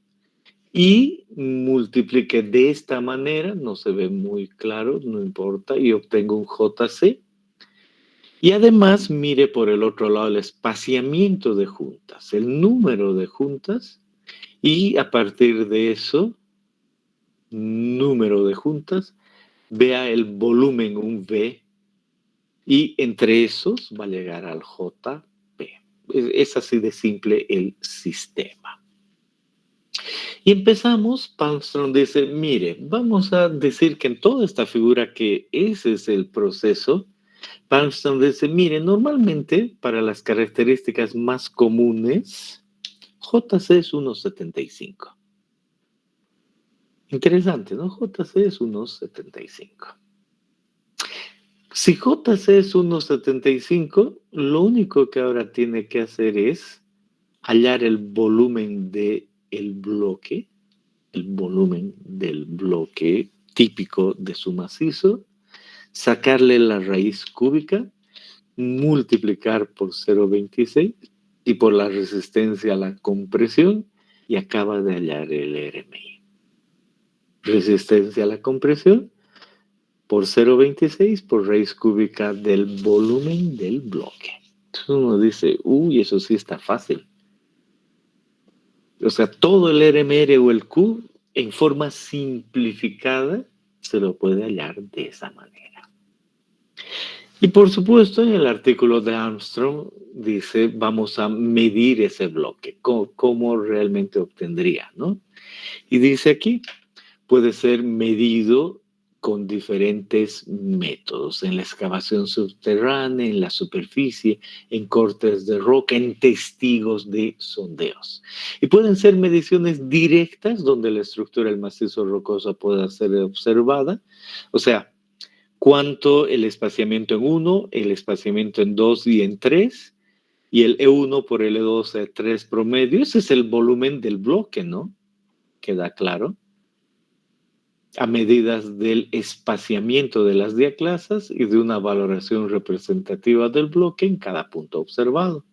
A: y multiplique de esta manera, no se ve muy claro, no importa, y obtengo un JC. Y además mire por el otro lado el espaciamiento de juntas, el número de juntas, y a partir de eso, número de juntas, vea el volumen, un V, y entre esos va a llegar al JP. Es así de simple el sistema. Y empezamos, Palmström dice, mire, vamos a decir que en toda esta figura que ese es el proceso. Palmström dice, mire, normalmente para las características más comunes, JC es 1,75. Interesante, ¿no? JC es 1,75. Si JC es 1,75, lo único que ahora tiene que hacer es hallar el volumen del bloque, el volumen del bloque típico de su macizo, sacarle la raíz cúbica, multiplicar por 0,26 y por la resistencia a la compresión, y acaba de hallar el RMI. Resistencia a la compresión por 0,26 por raíz cúbica del volumen del bloque. Entonces uno dice, uy, eso sí está fácil. O sea, todo el RMR o el Q en forma simplificada se lo puede hallar de esa manera. Y por supuesto, en el artículo de Armstrong dice, vamos a medir ese bloque, cómo realmente obtendría, ¿no? Y dice aquí, puede ser medido con diferentes métodos, en la excavación subterránea, en la superficie, en cortes de roca, en testigos de sondeos. Y pueden ser mediciones directas, donde la estructura del macizo rocoso pueda ser observada, o sea, cuánto el espaciamiento en 1, el espaciamiento en 2 y en 3, y el E1 por el E2, E3 promedio. Ese es el volumen del bloque, ¿no? ¿Queda claro? A medidas del espaciamiento de las diaclasas y de una valoración representativa del bloque en cada punto observado.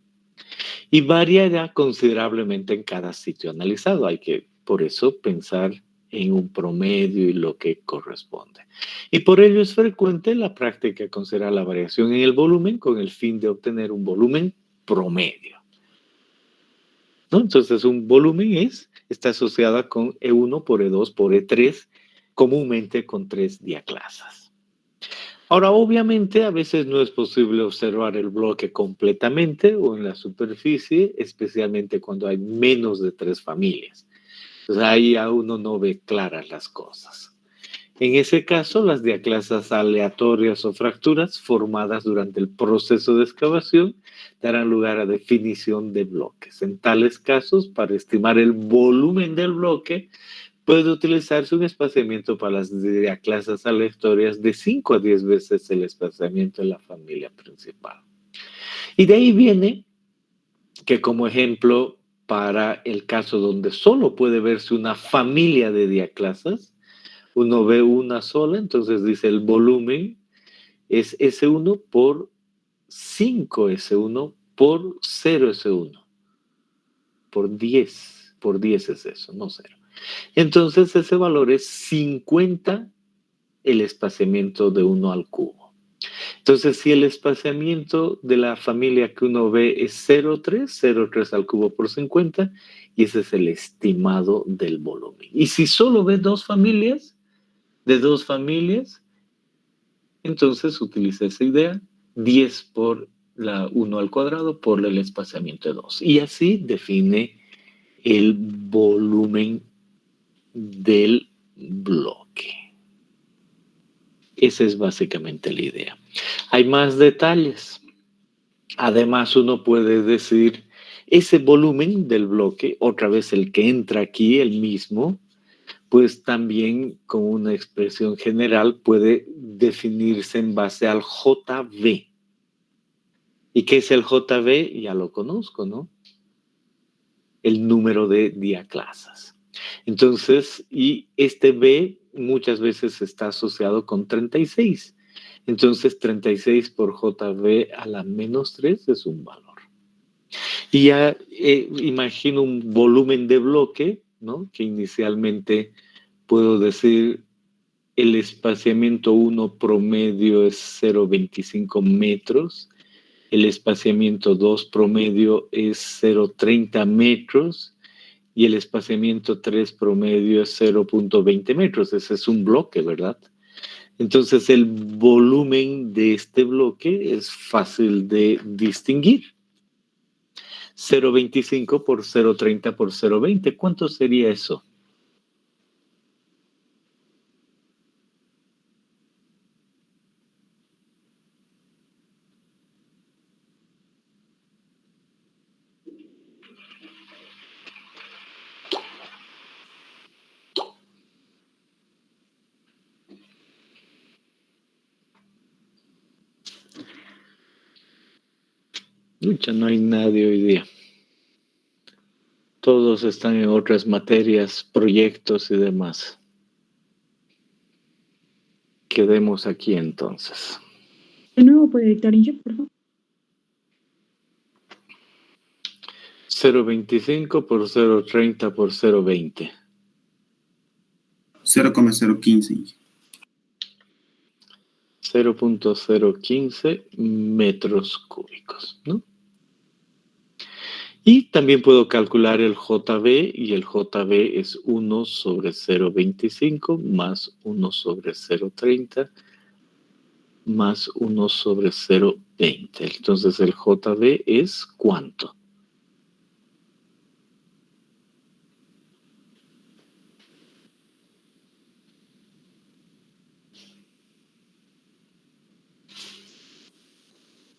A: Y variará considerablemente en cada sitio analizado. Hay que, por eso, pensar en un promedio y lo que corresponde. Y por ello es frecuente la práctica considerar la variación en el volumen con el fin de obtener un volumen promedio, ¿no? Entonces, un volumen está asociada con E1 por E2 por E3, comúnmente con 3 diaclasas. Ahora, obviamente, a veces no es posible observar el bloque completamente o en la superficie, especialmente cuando hay menos de 3 familias. Entonces, ahí a uno no ve claras las cosas. En ese caso, las diaclasas aleatorias o fracturas formadas durante el proceso de excavación darán lugar a definición de bloques. En tales casos, para estimar el volumen del bloque, puede utilizarse un espaciamiento para las diaclasas aleatorias de 5 a 10 veces el espaciamiento de la familia principal. Y de ahí viene que, como ejemplo, para el caso donde solo puede verse una familia de diaclasas, uno ve una sola, entonces dice el volumen es S1 por 5S1 por 0S1. Por 10 es eso, no 0. Entonces ese valor es 50 el espaciamiento de 1 al cubo. Entonces si el espaciamiento de la familia que uno ve es 0,3 al cubo por 50, y ese es el estimado del volumen. Y si solo ve dos familias, entonces utiliza esa idea, 10 por la 1 al cuadrado por el espaciamiento de 2. Y así define el volumen del bloque. Esa es básicamente la idea. Hay más detalles. Además, uno puede decir ese volumen del bloque, otra vez el que entra aquí, el mismo, pues también con una expresión general puede definirse en base al JV. ¿Y qué es el JV? Ya lo conozco, ¿no? El número de diaclasas. Entonces, y este B muchas veces está asociado con 36. Entonces, 36 por JV a la menos 3 es un valor. Y ya imagino un volumen de bloque, ¿no? Que inicialmente puedo decir el espaciamiento 1 promedio es 0,25 metros, el espaciamiento 2 promedio es 0,30 metros y el espaciamiento 3 promedio es 0,20 metros. Ese es un bloque, ¿verdad? Entonces el volumen de este bloque es fácil de distinguir. 0,25 por 0,30 por 0,20. ¿Cuánto sería eso? Lucha, no hay nadie hoy día. Todos están en otras materias, proyectos y demás. Quedemos aquí entonces.
D: De nuevo puede dictar Inge, por favor.
A: 0,25 por 0,30 por 0,20.
E: 0,015.
A: 0,015 metros cúbicos, ¿no? Y también puedo calcular el JV, y el JV es 1 sobre 0,25 más 1 sobre 0,30 más 1 sobre 0,20. Entonces el JV es ¿cuánto?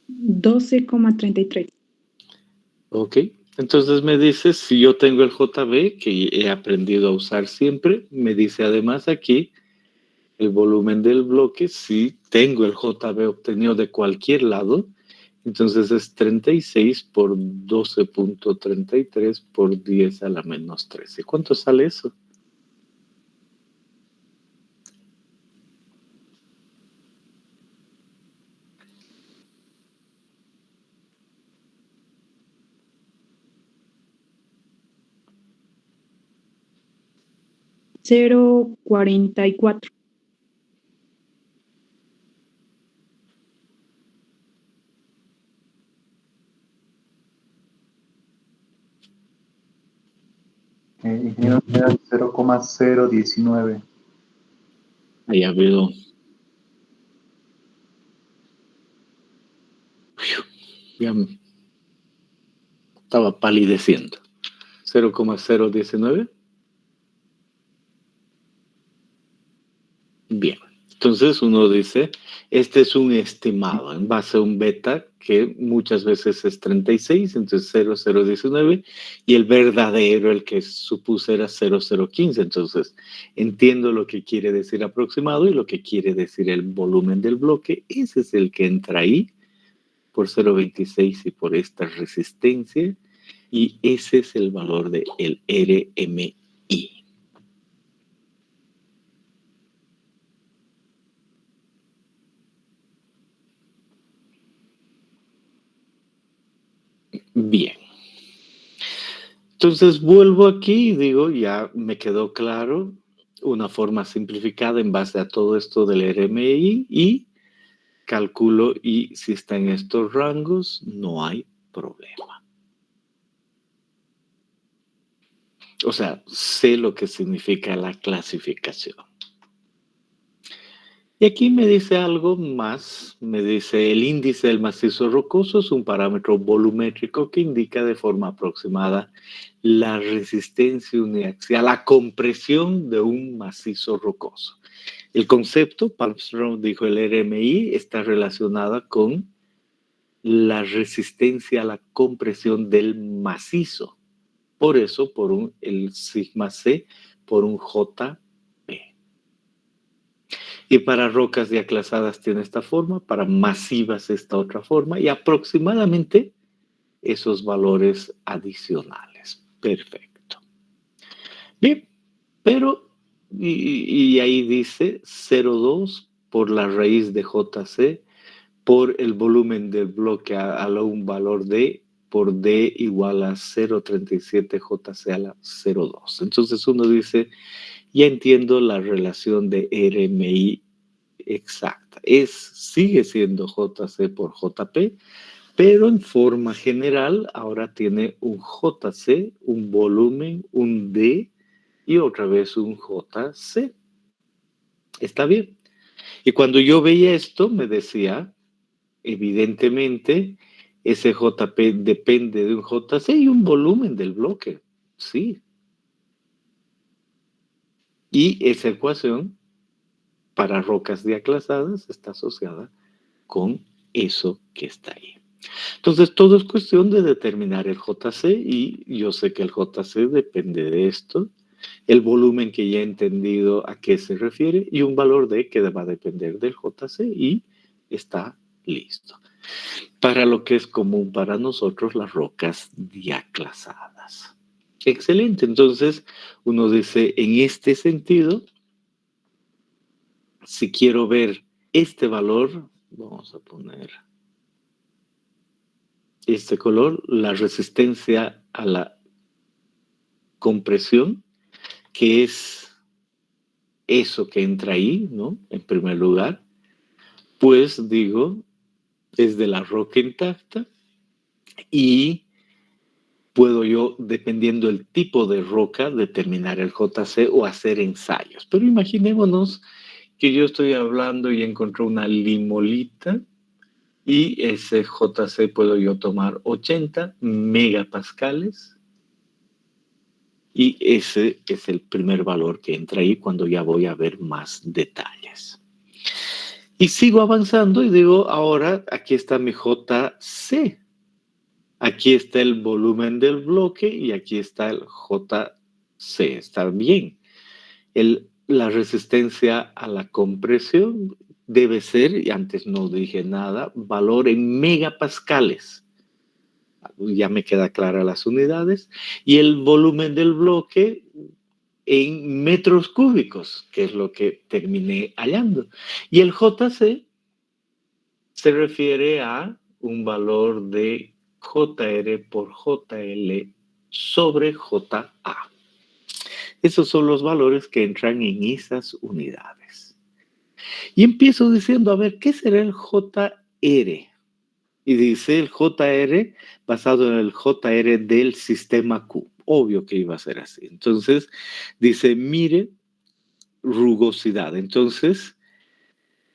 D: $12,33.
A: Ok, entonces me dice, si yo tengo el JV, que he aprendido a usar siempre, me dice además aquí el volumen del bloque, si tengo el JV obtenido de cualquier lado, entonces es 36 por 12,33 por 10 a la menos 13. ¿Cuánto sale eso?
D: $0,44.
C: Ingeniero, queda 0,019.
A: Ahí ha habido... Ya estaba palideciendo. 0,019. Bien, entonces uno dice, este es un estimado en base a un beta que muchas veces es 36, entonces 0,019, y el verdadero, el que supuse era 0,015. Entonces entiendo lo que quiere decir aproximado y lo que quiere decir el volumen del bloque. Ese es el que entra ahí por 0,26 y por esta resistencia, y ese es el valor del RMI. Bien. Entonces vuelvo aquí y digo, ya me quedó claro una forma simplificada en base a todo esto del RMI y calculo, y si está en estos rangos, no hay problema. O sea, sé lo que significa la clasificación. Y aquí me dice algo más, me dice el índice del macizo rocoso es un parámetro volumétrico que indica de forma aproximada la resistencia uniaxial, la compresión de un macizo rocoso. El concepto, Palmström dijo el RMI, está relacionada con la resistencia a la compresión del macizo. Por eso, el sigma C por un JP. Y para rocas diaclasadas tiene esta forma, para masivas esta otra forma, y aproximadamente esos valores adicionales. Perfecto. Bien, pero, y ahí dice 0,2 por la raíz de JC por el volumen del bloque a un valor de por D igual a 0,37 JC a la 0,2. Entonces uno dice, ya entiendo la relación de RMI exacta. Sigue siendo JC por JP, pero en forma general ahora tiene un JC, un volumen, un D y otra vez un JC. ¿Está bien? Y cuando yo veía esto, me decía, evidentemente, ese JP depende de un JC y un volumen del bloque. Sí. Y esa ecuación para rocas diaclasadas está asociada con eso que está ahí. Entonces, todo es cuestión de determinar el JC y yo sé que el JC depende de esto, el volumen que ya he entendido a qué se refiere y un valor D que va a depender del JC y está listo. Para lo que es común para nosotros, las rocas diaclasadas. Excelente, entonces uno dice, en este sentido, si quiero ver este valor, vamos a poner este color, la resistencia a la compresión, que es eso que entra ahí, ¿no? En primer lugar, pues digo, es de la roca intacta y puedo yo, dependiendo del tipo de roca, determinar el JC o hacer ensayos. Pero imaginémonos que yo estoy hablando y encontré una limolita y ese JC puedo yo tomar 80 megapascales y ese es el primer valor que entra ahí cuando ya voy a ver más detalles. Y sigo avanzando y digo, ahora aquí está mi JC. Aquí está el volumen del bloque y aquí está el JC. Está bien. La resistencia a la compresión debe ser, y antes no dije nada, valor en megapascales. Ya me queda clara las unidades. Y el volumen del bloque en metros cúbicos, que es lo que terminé hallando. Y el JC se refiere a un valor de JR por JL sobre JA. Esos son los valores que entran en esas unidades. Y empiezo diciendo, a ver, ¿qué será el JR? Y dice el JR basado en el JR del sistema Q. Obvio que iba a ser así. Entonces, dice, mire, rugosidad. Entonces,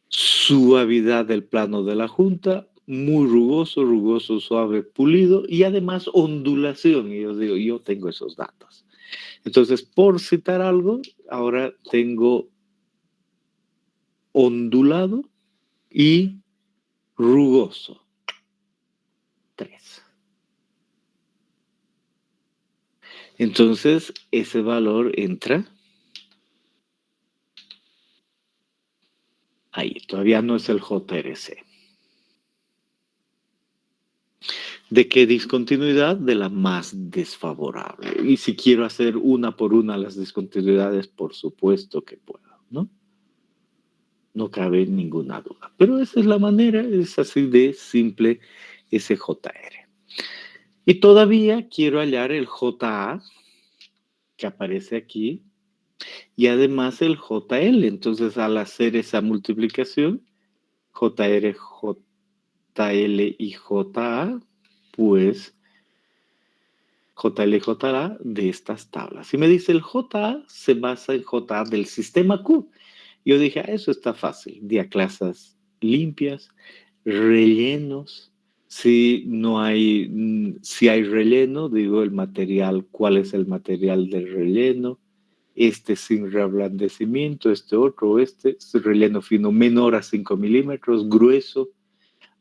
A: suavidad del plano de la junta, muy rugoso, rugoso, suave, pulido y además ondulación. Y yo digo, yo tengo esos datos. Entonces, por citar algo, ahora tengo ondulado y rugoso. 3. Entonces, ese valor entra ahí. Todavía no es el JRC. ¿De qué discontinuidad? De la más desfavorable. Y si quiero hacer una por una las discontinuidades, por supuesto que puedo, ¿no? No cabe ninguna duda. Pero esa es la manera, es así de simple ese JR. Y todavía quiero hallar el JA, que aparece aquí, y además el JL. Entonces, al hacer esa multiplicación, JR, JL y JA, pues JL y JA de estas tablas. Y me dice el JA se basa en JA del sistema Q. Yo dije, eso está fácil, diaclasas limpias, rellenos. Si no hay, si hay relleno, digo el material, cuál es el material del relleno, este sin reblandecimiento, este otro, este relleno fino menor a 5 milímetros, grueso.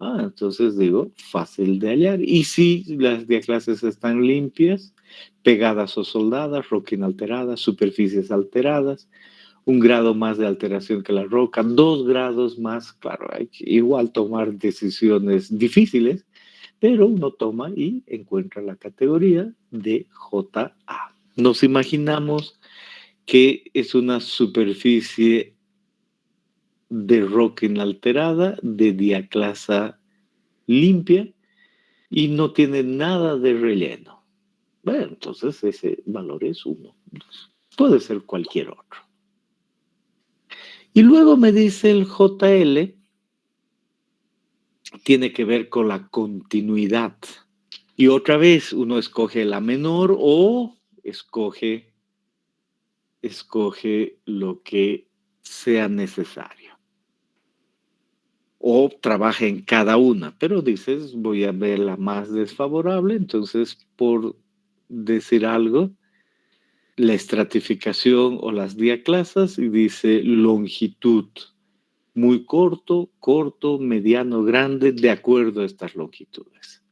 A: Entonces digo, fácil de hallar. Y si las diaclases están limpias, pegadas o soldadas, roca inalterada, superficies alteradas, 1 grado más de alteración que la roca, 2 grados más, claro, hay que igual tomar decisiones difíciles, pero uno toma y encuentra la categoría de JA. Nos imaginamos que es una superficie de roca inalterada, de diaclasa limpia y no tiene nada de relleno. Bueno, entonces ese valor es 1. Puede ser cualquier otro. Y luego me dice el JL, tiene que ver con la continuidad. Y otra vez uno escoge la menor o escoge lo que sea necesario. O trabaja en cada una, pero dices, voy a ver la más desfavorable, entonces por decir algo, la estratificación o las diaclasas y dice longitud, muy corto, corto, mediano, grande, de acuerdo a estas longitudes.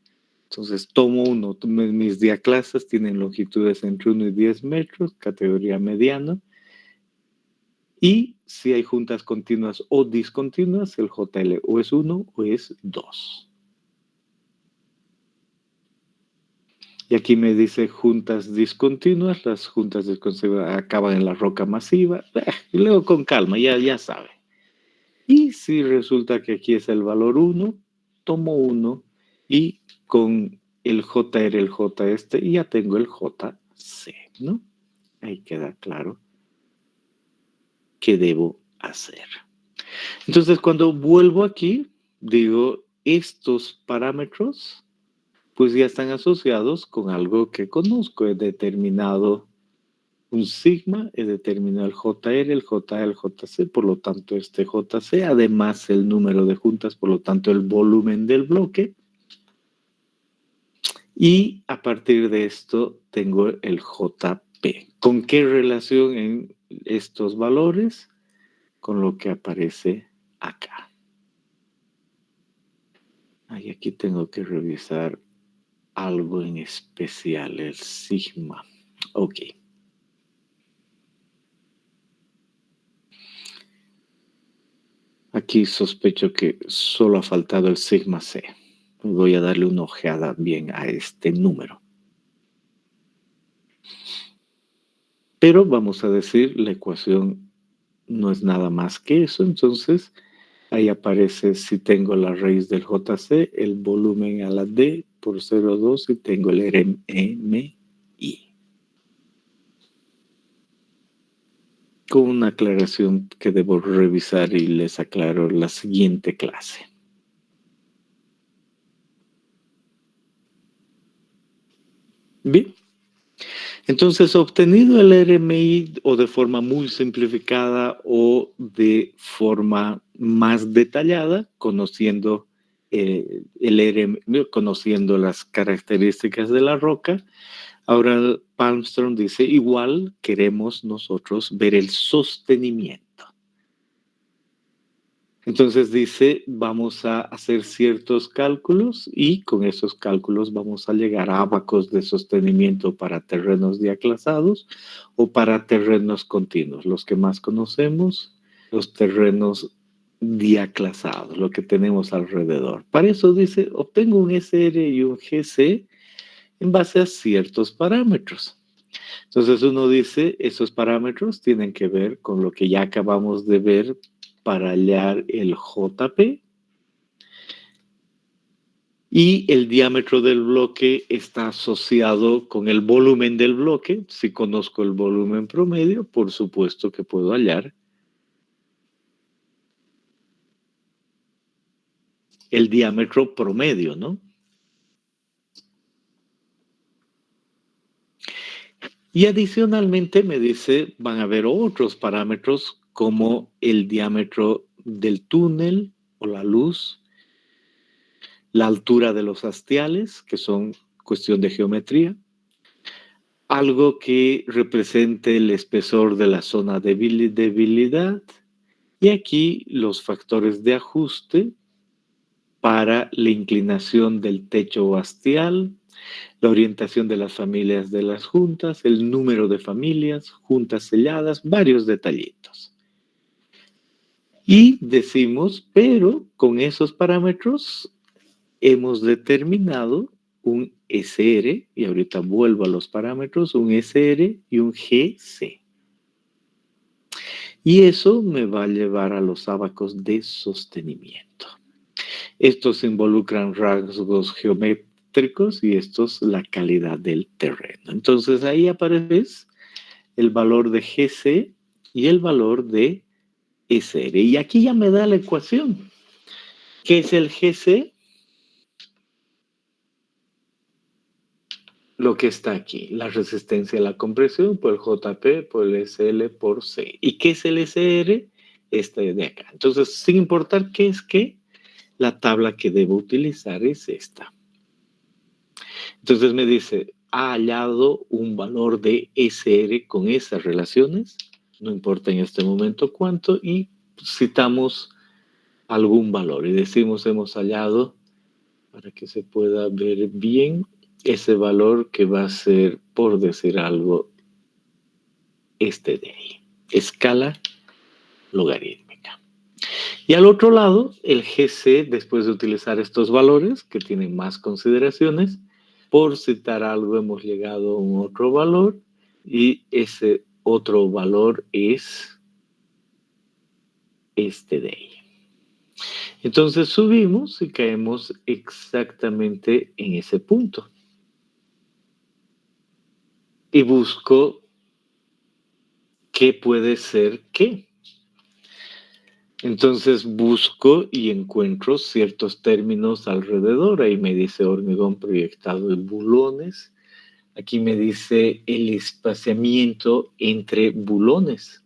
A: Entonces tomo uno, mis diaclasas tienen longitudes entre 1 y 10 metros, categoría mediano, y si hay juntas continuas o discontinuas, el JL o es 1 o es 2. Y aquí me dice juntas discontinuas, las juntas discontinuas acaban en la roca masiva, y luego con calma, ya sabe. Y si resulta que aquí es el valor 1, tomo 1 y con el JR, el J y ya tengo el JC, ¿no? Ahí queda claro qué debo hacer. Entonces, cuando vuelvo aquí, digo, estos parámetros, pues ya están asociados con algo que conozco. He determinado un sigma, he determinado el JR, el JA, el JC, por lo tanto este JC, además el número de juntas, por lo tanto el volumen del bloque. Y a partir de esto tengo el JP. ¿Con qué relación en estos valores? Con lo que aparece acá. Y aquí tengo que revisar algo en especial, el sigma. Ok. Aquí sospecho que solo ha faltado el sigma C. Voy a darle una ojeada bien a este número. Pero vamos a decir, la ecuación no es nada más que eso. Entonces, ahí aparece si tengo la raíz del JC, el volumen a la D por 0,2 y tengo el RMI. Con una aclaración que debo revisar y les aclaro la siguiente clase. Bien. Entonces, obtenido el RMI o de forma muy simplificada o de forma más detallada, conociendo el RMI, conociendo las características de la roca, ahora Palmström dice, igual queremos nosotros ver el sostenimiento. Entonces dice, vamos a hacer ciertos cálculos y con esos cálculos vamos a llegar a ábacos de sostenimiento para terrenos diaclasados o para terrenos continuos. Los que más conocemos, los terrenos diaclasados, lo que tenemos alrededor. Para eso dice, obtengo un SR y un GC en base a ciertos parámetros. Entonces uno dice, esos parámetros tienen que ver con lo que ya acabamos de ver para hallar el JP y el diámetro del bloque está asociado con el volumen del bloque. Si conozco el volumen promedio, por supuesto que puedo hallar el diámetro promedio, ¿no? Y adicionalmente me dice, van a haber otros parámetros como el diámetro del túnel o la luz, la altura de los hastiales, que son cuestión de geometría, algo que represente el espesor de la zona de debilidad, y aquí los factores de ajuste para la inclinación del techo hastial, la orientación de las familias de las juntas, el número de familias, juntas selladas, varios detallitos. Y decimos, pero con esos parámetros hemos determinado un SR, y ahorita vuelvo a los parámetros, un SR y un GC. Y eso me va a llevar a los ábacos de sostenimiento. Estos involucran rasgos geométricos y estos la calidad del terreno. Entonces ahí aparece el valor de GC y el valor de SR. Y aquí ya me da la ecuación. ¿Qué es el GC? Lo que está aquí, la resistencia a la compresión por el JP, por el SL, por C. ¿Y qué es el SR? Este de acá. Entonces, sin importar qué es qué, la tabla que debo utilizar es esta. Entonces me dice, ha hallado un valor de SR con esas relaciones, no importa en este momento cuánto, y citamos algún valor y decimos hemos hallado, para que se pueda ver bien, ese valor que va a ser, por decir algo, este de ahí, escala logarítmica. Y al otro lado, el GC, después de utilizar estos valores, que tienen más consideraciones, por citar algo hemos llegado a un otro valor, y ese otro valor es este de ahí. Entonces subimos y caemos exactamente en ese punto. Y busco qué puede ser qué. Entonces busco y encuentro ciertos términos alrededor. Ahí me dice hormigón proyectado en bulones. Aquí me dice el espaciamiento entre bulones.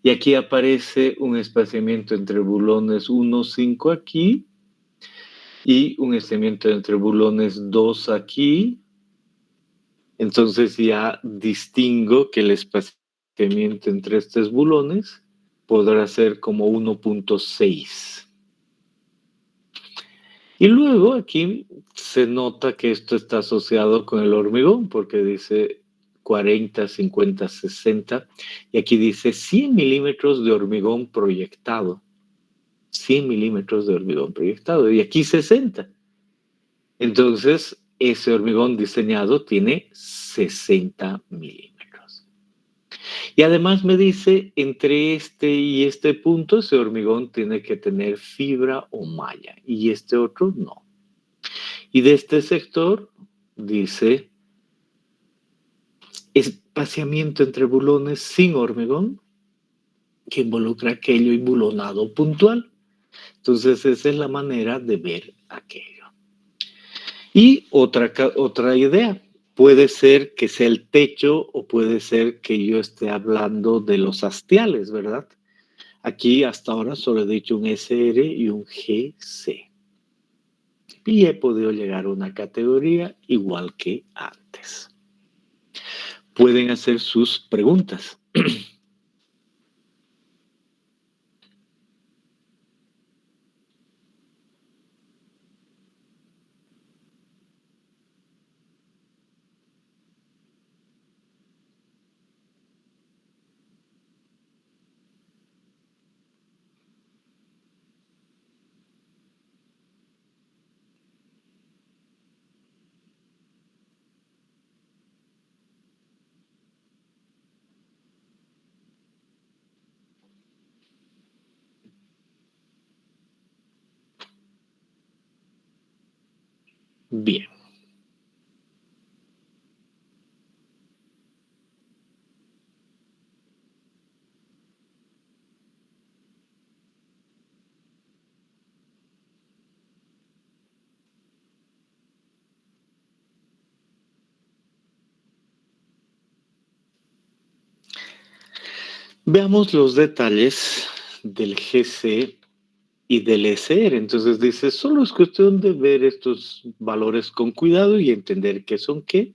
A: Y aquí aparece un espaciamiento entre bulones 1, 5 aquí. Y un espaciamiento entre bulones 2 aquí. Entonces ya distingo que el espaciamiento entre estos bulones podrá ser como 1.6. Y luego aquí se nota que esto está asociado con el hormigón, porque dice 40, 50, 60, y aquí dice 100 milímetros de hormigón proyectado. 100 milímetros de hormigón proyectado, y aquí 60. Entonces, ese hormigón diseñado tiene 60 milímetros. Y además me dice, entre este y este punto, ese hormigón tiene que tener fibra o malla, y este otro no. Y de este sector, dice, espaciamiento entre bulones sin hormigón, que involucra aquello y bulonado puntual. Entonces, esa es la manera de ver aquello. Y otra idea, puede ser que sea el techo o puede ser que yo esté hablando de los hastiales, ¿verdad? Aquí hasta ahora solo he dicho un SR y un GC. Y he podido llegar a una categoría igual que antes. Pueden hacer sus preguntas. Bien. Veamos los detalles del GC y del SR. Entonces dice, solo es cuestión de ver estos valores con cuidado y entender qué son qué.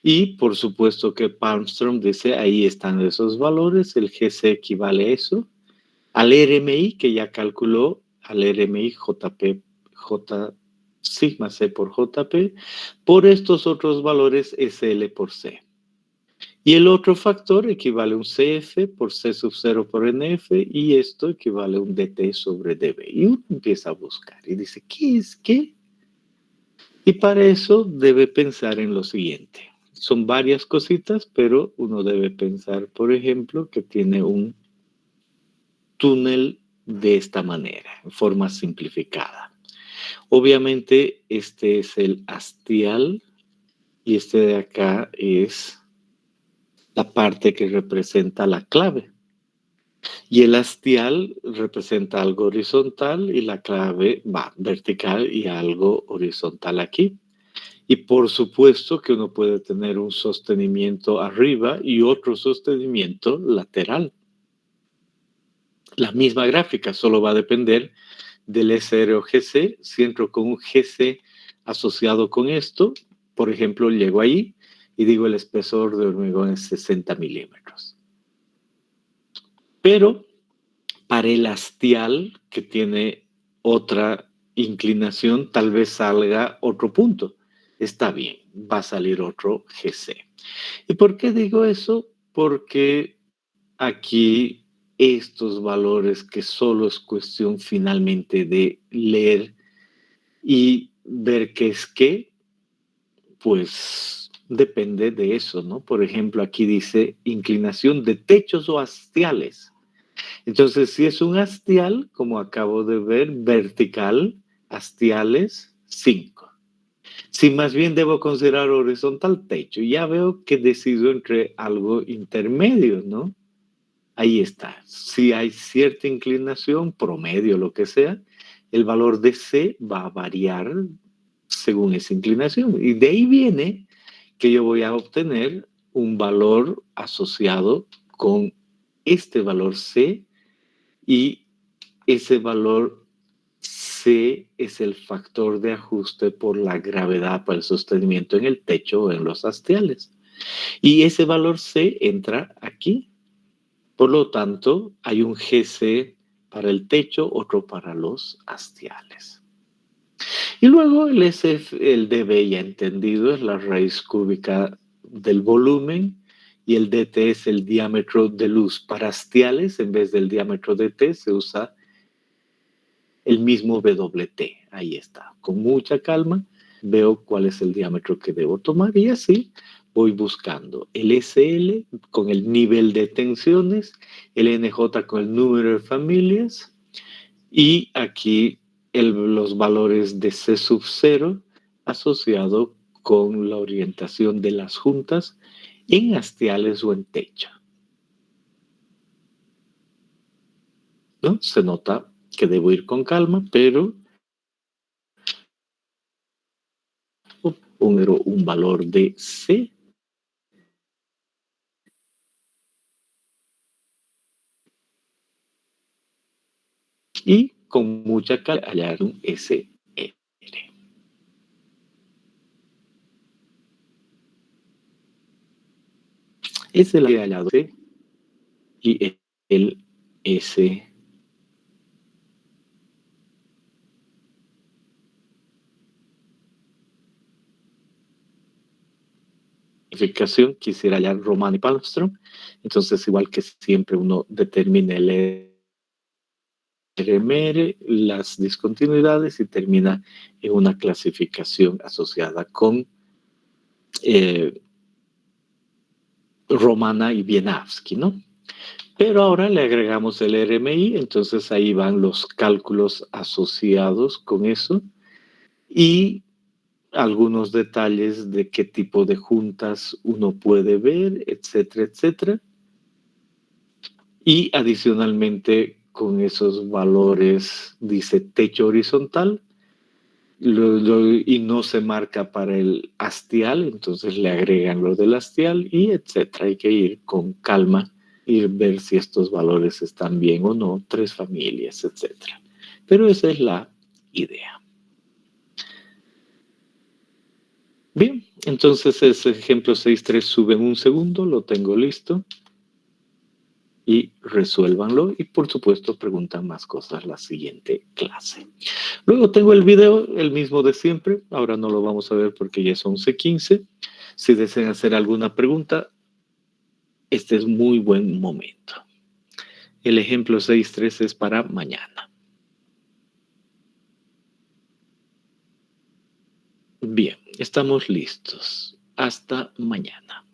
A: Y por supuesto que Palmström dice, ahí están esos valores, el GC equivale a eso, al RMI que ya calculó, al RMI J sigma C por JP, por estos otros valores SL por C. Y el otro factor equivale a un CF por C sub 0 por NF y esto equivale a un DT sobre DB. Y uno empieza a buscar y dice, ¿qué es qué? Y para eso debe pensar en lo siguiente. Son varias cositas, pero uno debe pensar, por ejemplo, que tiene un túnel de esta manera, en forma simplificada. Obviamente, este es el hastial y este de acá es la parte que representa la clave. Y el hastial representa algo horizontal y la clave va vertical y algo horizontal aquí. Y por supuesto que uno puede tener un sostenimiento arriba y otro sostenimiento lateral. La misma gráfica solo va a depender del SR o GC. Si entro con un GC asociado con esto, por ejemplo, llego ahí y digo el espesor de hormigón es 60 milímetros. Pero para el hastial, que tiene otra inclinación, tal vez salga otro punto. Está bien, va a salir otro GC. ¿Y por qué digo eso? Porque aquí estos valores que solo es cuestión finalmente de leer y ver qué es qué, pues depende de eso, ¿no? Por ejemplo, aquí dice inclinación de techos o hastiales. Entonces, si es un hastial, como acabo de ver, vertical, hastiales, 5. Si más bien debo considerar horizontal, techo, ya veo que decido entre algo intermedio, ¿no? Ahí está. Si hay cierta inclinación, promedio, lo que sea, el valor de C va a variar según esa inclinación. Y de ahí viene que yo voy a obtener un valor asociado con este valor C y ese valor C es el factor de ajuste por la gravedad para el sostenimiento en el techo o en los hastiales. Y ese valor C entra aquí. Por lo tanto, hay un GC para el techo, otro para los hastiales. Y luego el SF, el dB ya entendido, es la raíz cúbica del volumen y el dt es el diámetro de luz. Para hastiales, en vez del diámetro de T, se usa el mismo WT. Ahí está. Con mucha calma veo cuál es el diámetro que debo tomar y así voy buscando el SL con el nivel de tensiones, el NJ con el número de familias y aquí los valores de C sub 0 asociado con la orientación de las juntas en hastiales o en techo. ¿No? Se nota que debo ir con calma, pero pongo un valor de C y con mucha calma hallar un SR. Es el hallado C y el S. Quisiera hallar Roman y Palmström. Entonces, igual que siempre, uno determina el RMR, las discontinuidades y termina en una clasificación asociada con Romana y Wieniawski, ¿no? Pero ahora le agregamos el RMI, entonces ahí van los cálculos asociados con eso y algunos detalles de qué tipo de juntas uno puede ver, etcétera, etcétera. Y adicionalmente con esos valores dice techo horizontal y no se marca para el hastial, entonces le agregan lo del hastial y etcétera. Hay que ir con calma y ver si estos valores están bien o no, 3 familias, etc. Pero esa es la idea. Bien, entonces ese ejemplo 6.3 sube en un segundo, lo tengo listo. Y resuélvanlo y por supuesto preguntan más cosas la siguiente clase. Luego tengo el video, el mismo de siempre. Ahora no lo vamos a ver porque ya es 11:15. Si desean hacer alguna pregunta, este es muy buen momento. El ejemplo 6.3 es para mañana. Bien, estamos listos. Hasta mañana.